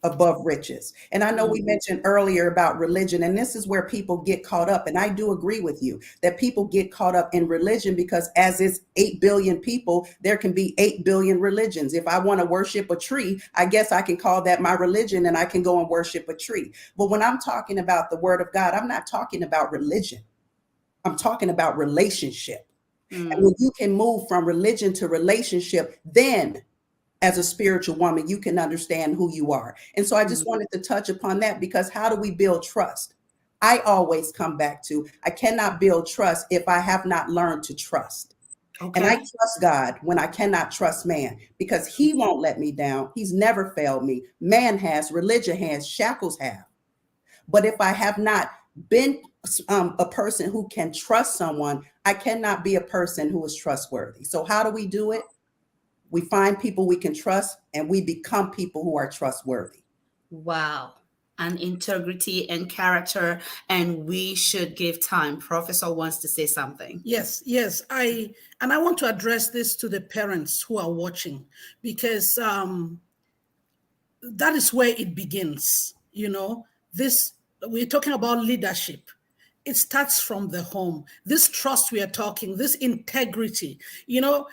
[SPEAKER 3] above riches. And I know we mentioned earlier about religion, and this is where people get caught up. And I do agree with you that people get caught up in religion because as it's 8 billion people, there can be 8 billion religions. If I want to worship a tree, I guess I can call that my religion and I can go and worship a tree. But when I'm talking about the word of God, I'm not talking about religion. I'm talking about relationship.
[SPEAKER 1] Mm.
[SPEAKER 3] And when you can move from religion to relationship, then as a spiritual woman, you can understand who you are. And so I just wanted to touch upon that, because how do we build trust? I always come back to, I cannot build trust if I have not learned to trust.
[SPEAKER 1] Okay.
[SPEAKER 3] And I trust God when I cannot trust man, because he won't let me down. He's never failed me. Man has, religion has, shackles have. But if I have not been a person who can trust someone, I cannot be a person who is trustworthy. So how do we do it? We find people we can trust, and we become people who are trustworthy.
[SPEAKER 1] Wow. And integrity and character, and we should give time. Professor wants to say something.
[SPEAKER 2] Yes, I want to address this to the parents who are watching, because that is where it begins. You know, we're talking about leadership. It starts from the home. This trust we are talking, this integrity. You know,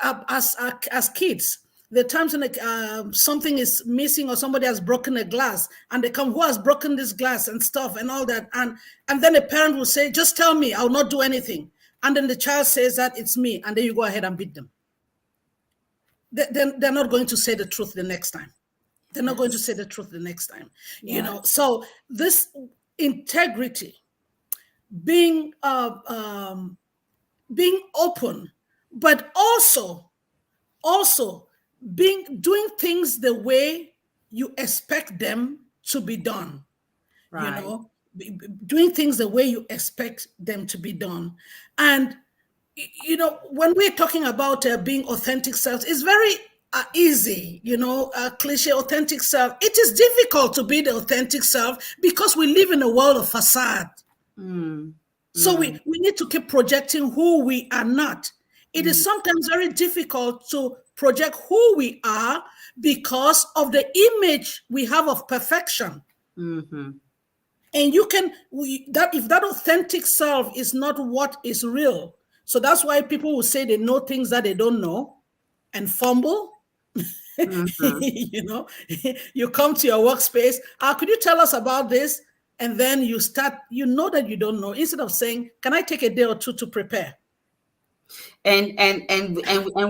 [SPEAKER 2] as kids, the times when something is missing or somebody has broken a glass, and they come, who has broken this glass and stuff and all that, and then a parent will say, just tell me, I'll not do anything. And then the child says that it's me, and then you go ahead and beat them. They're not going to say the truth the next time. They're not going to say the truth the next time.
[SPEAKER 1] Yes.
[SPEAKER 2] You know, so this integrity, being open, but also doing things the way you expect them to be done.
[SPEAKER 1] Right.
[SPEAKER 2] You know, doing things the way you expect them to be done. And you know, when we're talking about being authentic selves, it's very easy, you know, cliche authentic self. It is difficult to be the authentic self because we live in a world of facade. So we need to keep projecting who we are not. It is sometimes very difficult to project who we are because of the image we have of perfection. And you can, if that authentic self is not what is real. So that's why people will say they know things that they don't know and fumble. You know, you come to your workspace. Could you tell us about this? And then you start, you know that you don't know, instead of saying, can I take a day or two to prepare?
[SPEAKER 1] And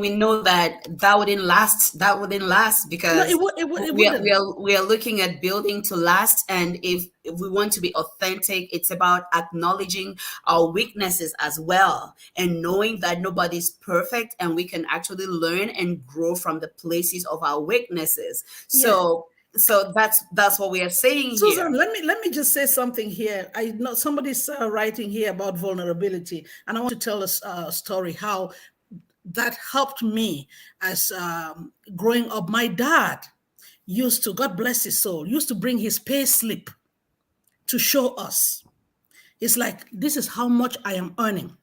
[SPEAKER 1] we know that wouldn't last. That wouldn't last, because we are looking at building to last. And if we want to be authentic, it's about acknowledging our weaknesses as well, and knowing that nobody's perfect, and we can actually learn and grow from the places of our weaknesses. So that's what we are saying,
[SPEAKER 2] Susan,
[SPEAKER 1] here.
[SPEAKER 2] Let me just say something here. I know somebody's writing here about vulnerability, and I want to tell a story how that helped me as growing up. My dad used to, God bless his soul, used to bring his pay slip to show us. It's like, this is how much I am earning.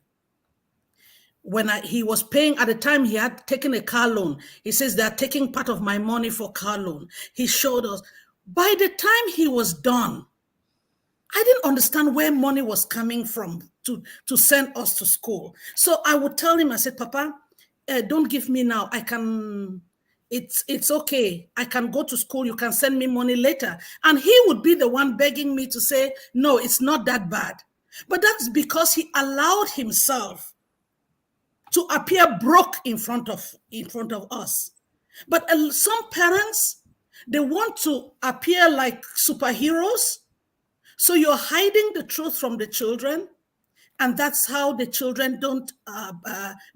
[SPEAKER 2] When he was paying, at the time he had taken a car loan. He says, they're taking part of my money for car loan. He showed us. By the time he was done, I didn't understand where money was coming from to send us to school. So I would tell him, I said, Papa, don't give me now. It's okay. I can go to school. You can send me money later. And he would be the one begging me to say, no, it's not that bad. But that's because he allowed himself to appear broke in front of us. But some parents, they want to appear like superheroes. So you're hiding the truth from the children, and that's how the children don't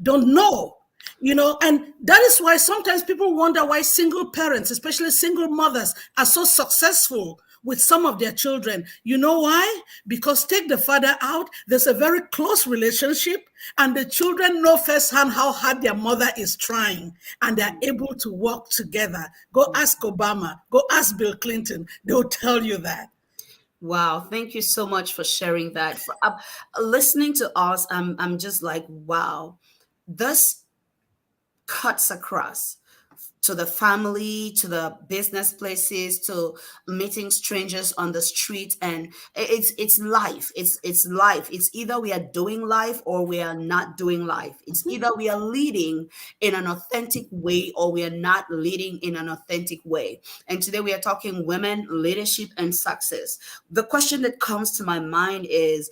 [SPEAKER 2] know. You know, and that is why sometimes people wonder why single parents, especially single mothers, are so successful with some of their children. You know why? Because take the father out, there's a very close relationship, and the children know firsthand how hard their mother is trying, and they're able to work together. Go ask Obama, go ask Bill Clinton, they'll tell you that.
[SPEAKER 1] Wow, thank you so much for sharing that. For listening to us, I'm just like, wow, this cuts across to the family, to the business places, to meeting strangers on the street. And it's life. It's life. It's either we are doing life or we are not doing life. It's either we are leading in an authentic way or we are not leading in an authentic way. And today we are talking women, leadership, and success. The question that comes to my mind is,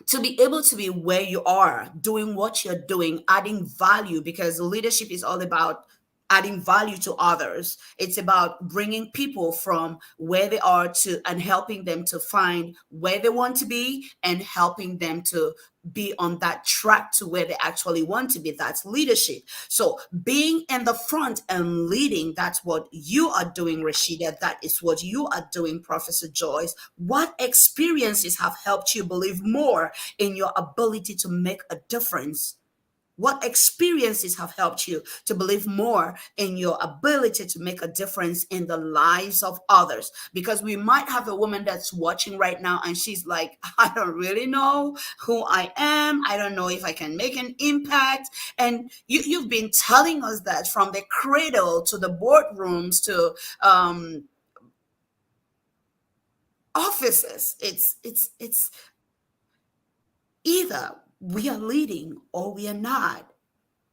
[SPEAKER 1] to be able to be where you are, doing what you're doing, adding value, because leadership is all about adding value to others. It's about bringing people from where they are to and helping them to find where they want to be and helping them to be on that track to where they actually want to be. That's leadership. So being in the front and leading, that's what you are doing, Rashida. That is what you are doing, Professor Joyce. What experiences have helped you believe more in your ability to make a difference? What experiences have helped you to believe more in your ability to make a difference in the lives of others? Because we might have a woman that's watching right now and she's like, I don't really know who I am. I don't know if I can make an impact. And you've been telling us that from the cradle to the boardrooms to offices. It's either we are leading or we are not.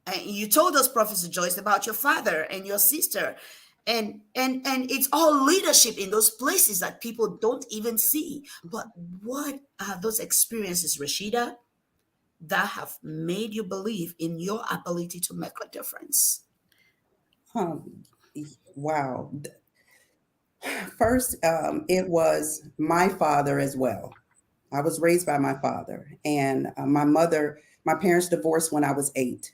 [SPEAKER 1] And you told us, Professor Joyce, about your father and your sister, and it's all leadership in those places that people don't even see. But what are those experiences, Rashida, that have made you believe in your ability to make a difference?
[SPEAKER 3] Wow. First, it was my father as well. I was raised by my father, and my parents divorced when I was 8,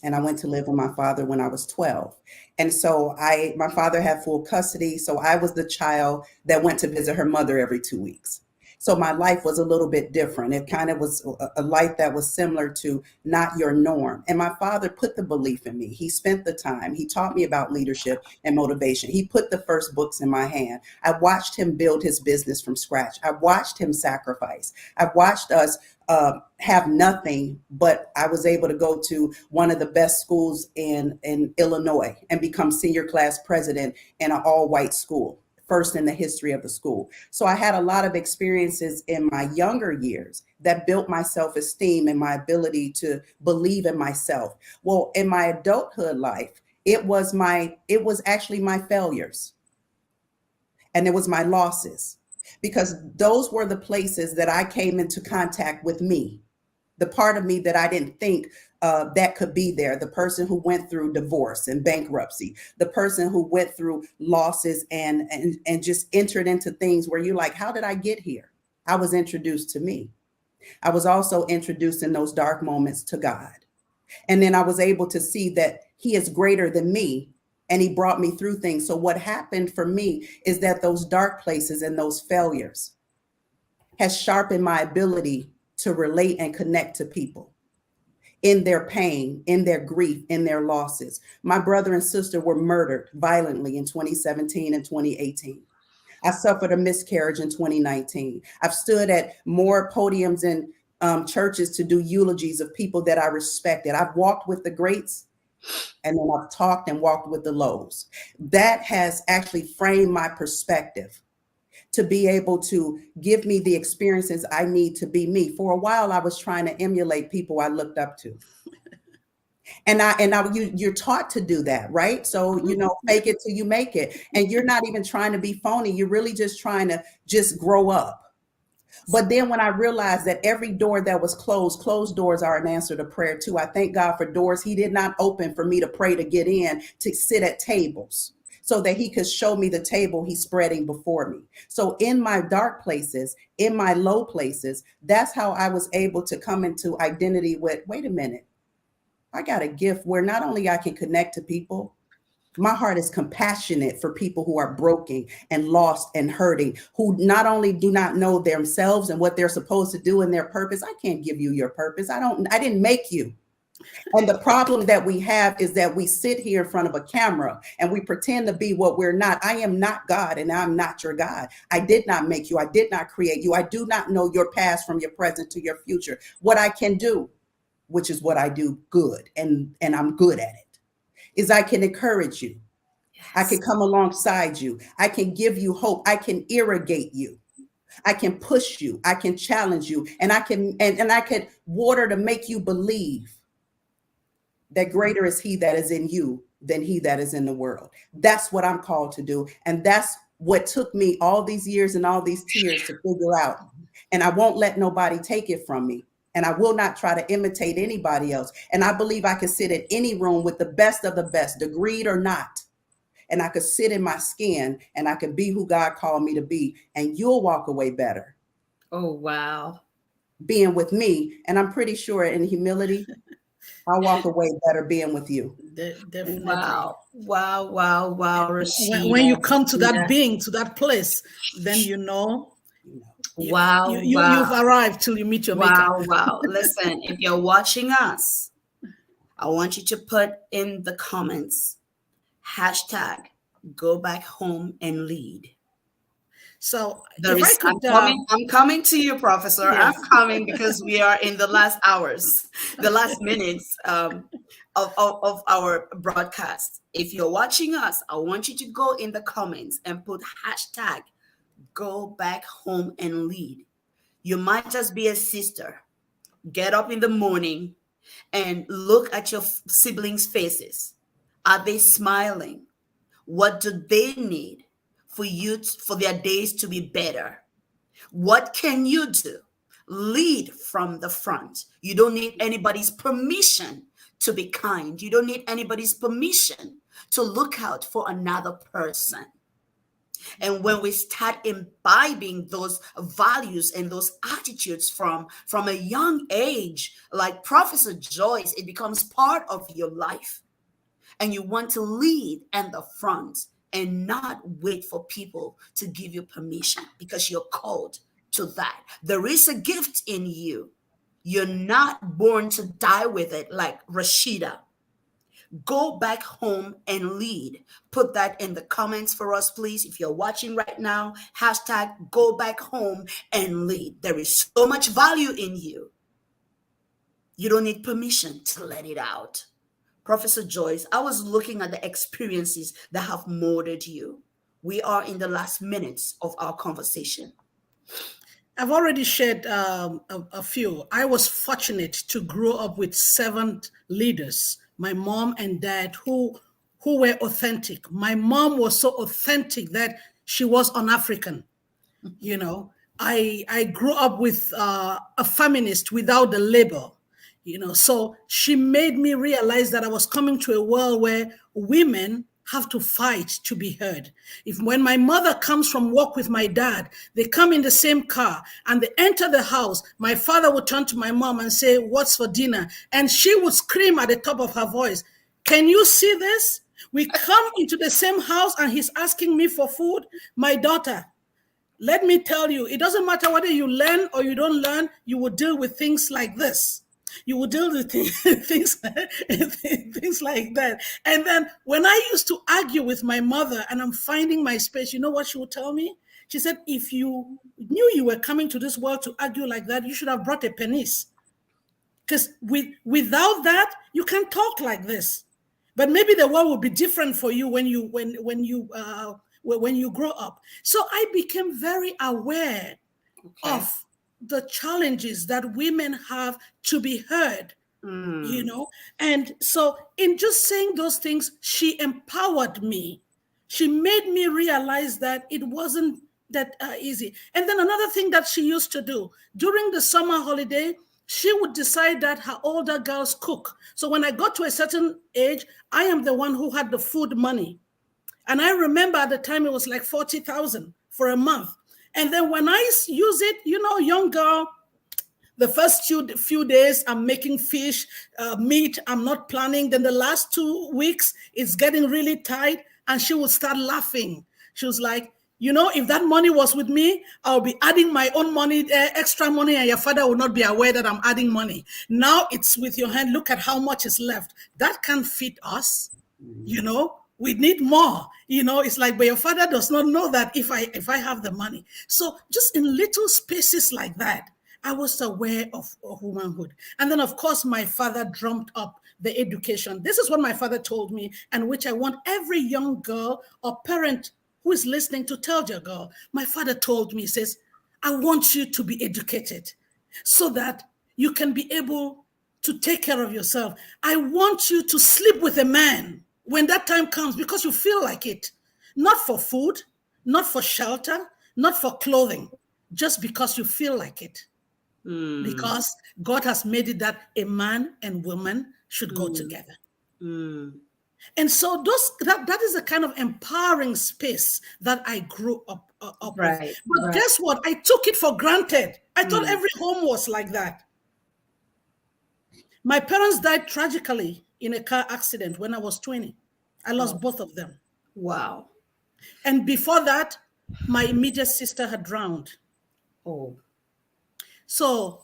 [SPEAKER 3] and I went to live with my father when I was 12. And so my father had full custody. So I was the child that went to visit her mother every 2 weeks. So my life was a little bit different. It kind of was a life that was similar to not your norm. And my father put the belief in me. He spent the time. He taught me about leadership and motivation. He put the first books in my hand. I watched him build his business from scratch. I watched him sacrifice. I watched us have nothing, but I was able to go to one of the best schools in Illinois and become senior class president in an all-white school, first in the history of the school. So I had a lot of experiences in my younger years that built my self-esteem and my ability to believe in myself. Well, in my adulthood life, it was actually my failures, and it was my losses, because those were the places that I came into contact with me, the part of me that I didn't think that could be there, the person who went through divorce and bankruptcy, the person who went through losses and just entered into things where you're like, how did I get here? I was introduced to me. I was also introduced in those dark moments to God. And then I was able to see that he is greater than me, and he brought me through things. So what happened for me is that those dark places and those failures has sharpened my ability to relate and connect to people in their pain, in their grief, in their losses. My brother and sister were murdered violently in 2017 and 2018. I suffered a miscarriage in 2019. I've stood at more podiums in churches to do eulogies of people that I respected. I've walked with the greats, and then I've talked and walked with the lows. That has actually framed my perspective to be able to give me the experiences I need to be me. For a while, I was trying to emulate people I looked up to. You're taught to do that, right? So, make it till you make it. And you're not even trying to be phony. You're really just trying to just grow up. But then when I realized that every door that was closed doors are an answer to prayer too. I thank God for doors he did not open for me to pray to get in, to sit at tables, so that he could show me the table he's spreading before me. So in my dark places, in my low places, that's how I was able to come into identity with, wait a minute, I got a gift where not only I can connect to people, my heart is compassionate for people who are broken and lost and hurting, who not only do not know themselves and what they're supposed to do in their purpose. I can't give you your purpose. I didn't make you. And the problem that we have is that we sit here in front of a camera and we pretend to be what we're not. I am not God, and I'm not your God. I did not make you. I did not create you. I do not know your past from your present to your future. What I can do, which is what I do good, and I'm good at it, is I can encourage you. Yes. I can come alongside you. I can give you hope. I can irrigate you. I can push you. I can challenge you. And I can water to make you believe that greater is he that is in you than he that is in the world. That's what I'm called to do. And that's what took me all these years and all these tears to figure out. and I won't let nobody take it from me. And I will not try to imitate anybody else. And I believe I can sit in any room with the best of the best, degreed or not. And I could sit in my skin and I could be who God called me to be. And you'll walk away better.
[SPEAKER 1] Oh, wow.
[SPEAKER 3] Being with me. And I'm pretty sure in humility, I'll walk away better being with you.
[SPEAKER 2] Definitely.
[SPEAKER 1] Wow. Wow. Wow. Wow. Rashida.
[SPEAKER 2] When you come to that being, to that place, then you know.
[SPEAKER 1] Wow.
[SPEAKER 2] You've arrived till you meet your maker.
[SPEAKER 1] Wow. Listen, if you're watching us, I want you to put in the comments, #go back home and lead.
[SPEAKER 2] So
[SPEAKER 1] I'm coming to you, Professor. Yes. I'm coming because we are in the last hours, the last minutes of our broadcast. If you're watching us, I want you to go in the comments and put #go back home and lead. You might just be a sister. Get up in the morning and look at your siblings' faces. Are they smiling? What do they need for their days to be better? What can you do? Lead from the front. You don't need anybody's permission to be kind. You don't need anybody's permission to look out for another person. And when we start imbibing those values and those attitudes from a young age, like Professor Joyce, it becomes part of your life. And you want to lead in the front and not wait for people to give you permission, because you're called to that. There is a gift in you. You're not born to die with it like Rashida. Go back home and lead. Put that in the comments for us, please. If you're watching right now, #go back home and lead. There is so much value in you. You don't need permission to let it out. Professor Joyce, I was looking at the experiences that have molded you. We are in the last minutes of our conversation.
[SPEAKER 2] I've already shared a few. I was fortunate to grow up with 7 leaders, my mom and dad, who were authentic. My mom was so authentic that she was un-African. You know, I grew up with a feminist without the label. You know, so she made me realize that I was coming to a world where women have to fight to be heard. When my mother comes from work with my dad, they come in the same car and they enter the house, my father would turn to my mom and say, "What's for dinner?" And she would scream at the top of her voice, "Can you see this? We come into the same house and he's asking me for food." My daughter, let me tell you, it doesn't matter whether you learn or you don't learn, you will deal with things like this. You would deal with things like that. And then when I used to argue with my mother and I'm finding my space, you know what she would tell me? She said, "If you knew you were coming to this world to argue like that, you should have brought a penis. Because without that, you can't talk like this. But maybe the world will be different for you when you grow up." So I became very aware of the challenges that women have to be heard, you know? And so in just saying those things, she empowered me. She made me realize that it wasn't that easy. And then another thing that she used to do, during the summer holiday, she would decide that her older girls cook. So when I got to a certain age, I am the one who had the food money. And I remember at the time it was like 40,000 for a month. And then when I use it, you know, young girl, the first few days I'm making fish, meat, I'm not planning. Then the last 2 weeks, it's getting really tight. And she would start laughing. She was like, "You know, if that money was with me, I'll be adding my own money, extra money, and your father will not be aware that I'm adding money. Now it's with your hand. Look at how much is left. That can't fit us, you know. We need more, you know." It's like, but your father does not know that if I have the money. So just in little spaces like that, I was aware of womanhood. And then, of course, my father drummed up the education. This is what my father told me, and which I want every young girl or parent who is listening to tell your girl. My father told me, he says, "I want you to be educated so that you can be able to take care of yourself. I want you to sleep with a man when that time comes, because you feel like it. Not for food, not for shelter, not for clothing, just because you feel like it. Because God has made it that a man and woman should go together. And so that is a kind of empowering space that I grew up with. But guess what? I took it for granted. I thought every home was like that. My parents died tragically in a car accident when I was 20. I lost both of them.
[SPEAKER 1] Wow.
[SPEAKER 2] And before that, my immediate sister had drowned.
[SPEAKER 1] Oh.
[SPEAKER 2] So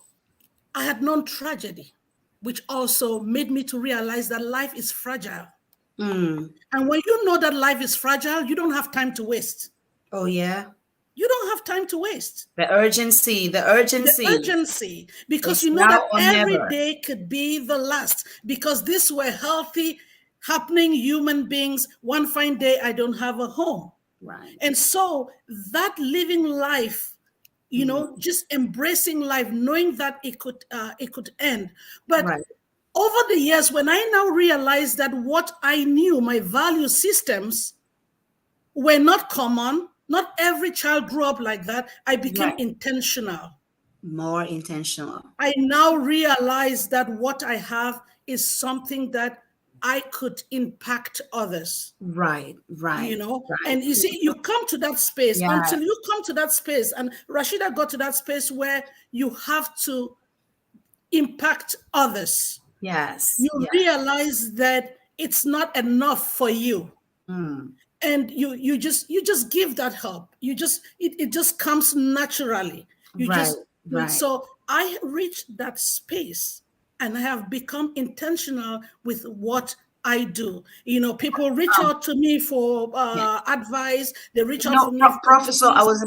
[SPEAKER 2] I had known tragedy, which also made me to realize that life is fragile. And when you know that life is fragile, you don't have time to waste.
[SPEAKER 1] Oh, yeah.
[SPEAKER 2] You don't have time to waste.
[SPEAKER 1] The urgency.
[SPEAKER 2] Because
[SPEAKER 1] it's
[SPEAKER 2] you know that every
[SPEAKER 1] never.
[SPEAKER 2] day could be the last. Because these were healthy, happening human beings. One fine day, I don't have a home.
[SPEAKER 1] Right.
[SPEAKER 2] And so that living life, you know, just embracing life, knowing that it could end. But over the years, when I now realized that what I knew, my value systems were not common, not every child grew up like that, I became intentional.
[SPEAKER 1] More intentional.
[SPEAKER 2] I now realize that what I have is something that I could impact others.
[SPEAKER 1] Right.
[SPEAKER 2] You know, and you see, you come to that space until you come to that space. And Rashida got to that space where you have to impact others.
[SPEAKER 1] Yes.
[SPEAKER 2] You realize that it's not enough for you. And you just give that help. You just it just comes naturally. So I reached that space and I have become intentional with what I do. You know, people reach out to me for advice. They reach out to me.
[SPEAKER 1] Professor, I was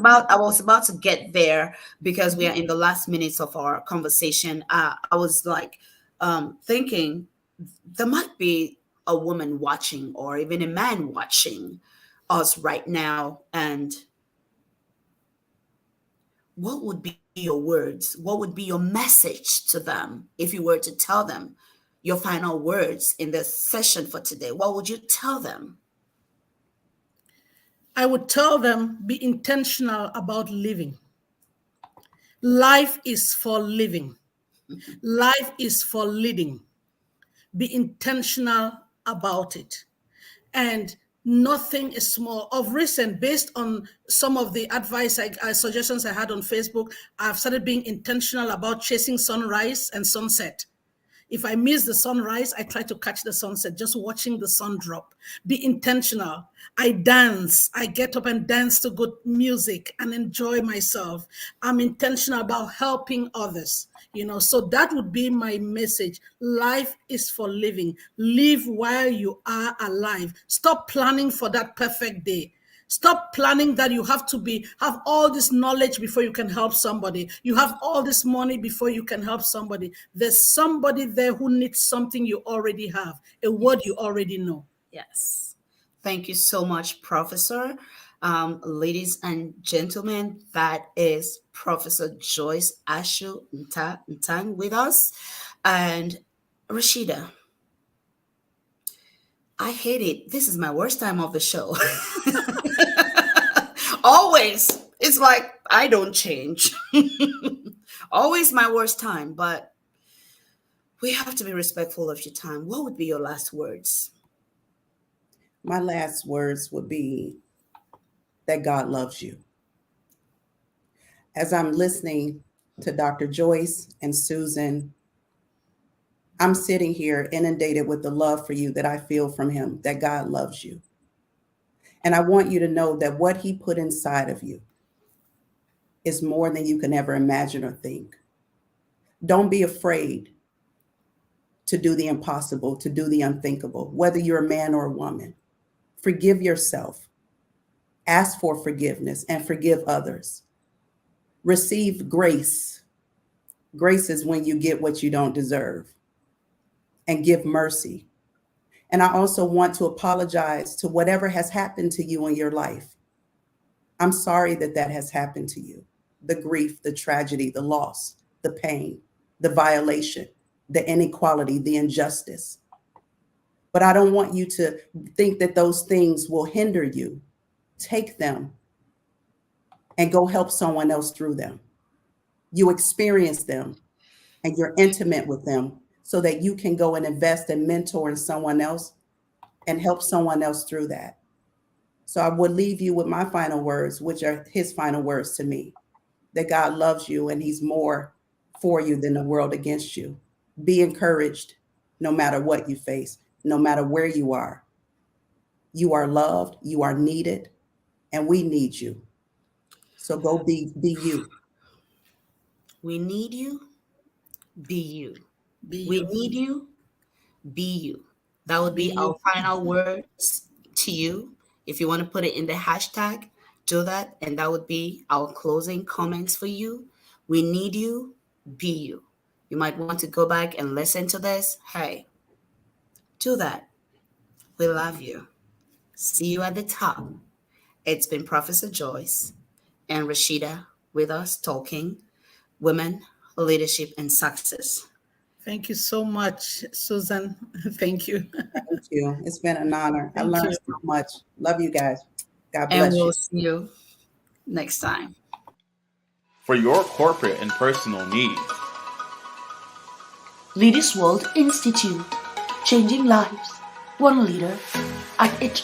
[SPEAKER 1] about to get there because we are in the last minutes of our conversation. I was like thinking there might be a woman watching or even a man watching us right now. And what would be your words? What would be your message to them if you were to tell them your final words in this session for today? What would you tell them?
[SPEAKER 2] I would tell them, be intentional about living. Life is for living. Life is for leading. Be intentional about it. And nothing is small. Of recent, based on some of the advice, suggestions I had on Facebook, I've started being intentional about chasing sunrise and sunset. If I miss the sunrise, I try to catch the sunset, just watching the sun drop. Be intentional. I dance. I get up and dance to good music and enjoy myself. I'm intentional about helping others. You know, so that would be my message. Life is for living. Live while you are alive. Stop planning for that perfect day. Stop planning that you have to have all this knowledge before you can help somebody. You have all this money before you can help somebody. There's somebody there who needs something you already have, a word you already know.
[SPEAKER 1] Yes. Thank you so much, Professor. Ladies and gentlemen, that is Professor Joyce Ashuntantang with us. And Rashida, I hate it. This is my worst time of the show. Always. It's like I don't change. Always my worst time, but we have to be respectful of your time. What would be your last words?
[SPEAKER 3] My last words would be that God loves you. As I'm listening to Dr. Joyce and Susan, I'm sitting here inundated with the love for you that I feel from him, that God loves you. And I want you to know that what he put inside of you is more than you can ever imagine or think. Don't be afraid to do the impossible, to do the unthinkable, whether you're a man or a woman. Forgive yourself. Ask for forgiveness and forgive others. Receive grace. Grace is when you get what you don't deserve. And give mercy. And I also want to apologize to whatever has happened to you in your life. I'm sorry that that has happened to you. The grief, the tragedy, the loss, the pain, the violation, the inequality, the injustice. But I don't want you to think that those things will hinder you. Take them and go help someone else through them. You experience them and you're intimate with them so that you can go and invest and mentor in someone else and help someone else through that. So I would leave you with my final words, which are his final words to me, that God loves you and he's more for you than the world against you. Be encouraged no matter what you face, no matter where you are. You are loved, you are needed, and we need you. So go be you.
[SPEAKER 1] We need you. Be you.
[SPEAKER 2] Be
[SPEAKER 1] We
[SPEAKER 2] you.
[SPEAKER 1] need you. Be you. That would be
[SPEAKER 2] Be
[SPEAKER 1] our
[SPEAKER 2] you.
[SPEAKER 1] final words to you. If you want to put it in the hashtag, do that. And that would be our closing comments for you. We need you. Be you. You might want to go back and listen to this. Hey, do that. We love you. See you at the top. It's been Professor Joyce and Rashida with us talking women, leadership, and success.
[SPEAKER 2] Thank you so much, Susan. Thank you.
[SPEAKER 3] Thank you. It's been an honor. I
[SPEAKER 2] Thank
[SPEAKER 3] learned
[SPEAKER 2] you.
[SPEAKER 3] so much. Love you guys. God
[SPEAKER 1] And
[SPEAKER 3] bless
[SPEAKER 1] we'll
[SPEAKER 3] you.
[SPEAKER 1] see you next time.
[SPEAKER 4] For your corporate and personal needs,
[SPEAKER 5] 𝗪𝗕 World Institute, changing lives, one leader at each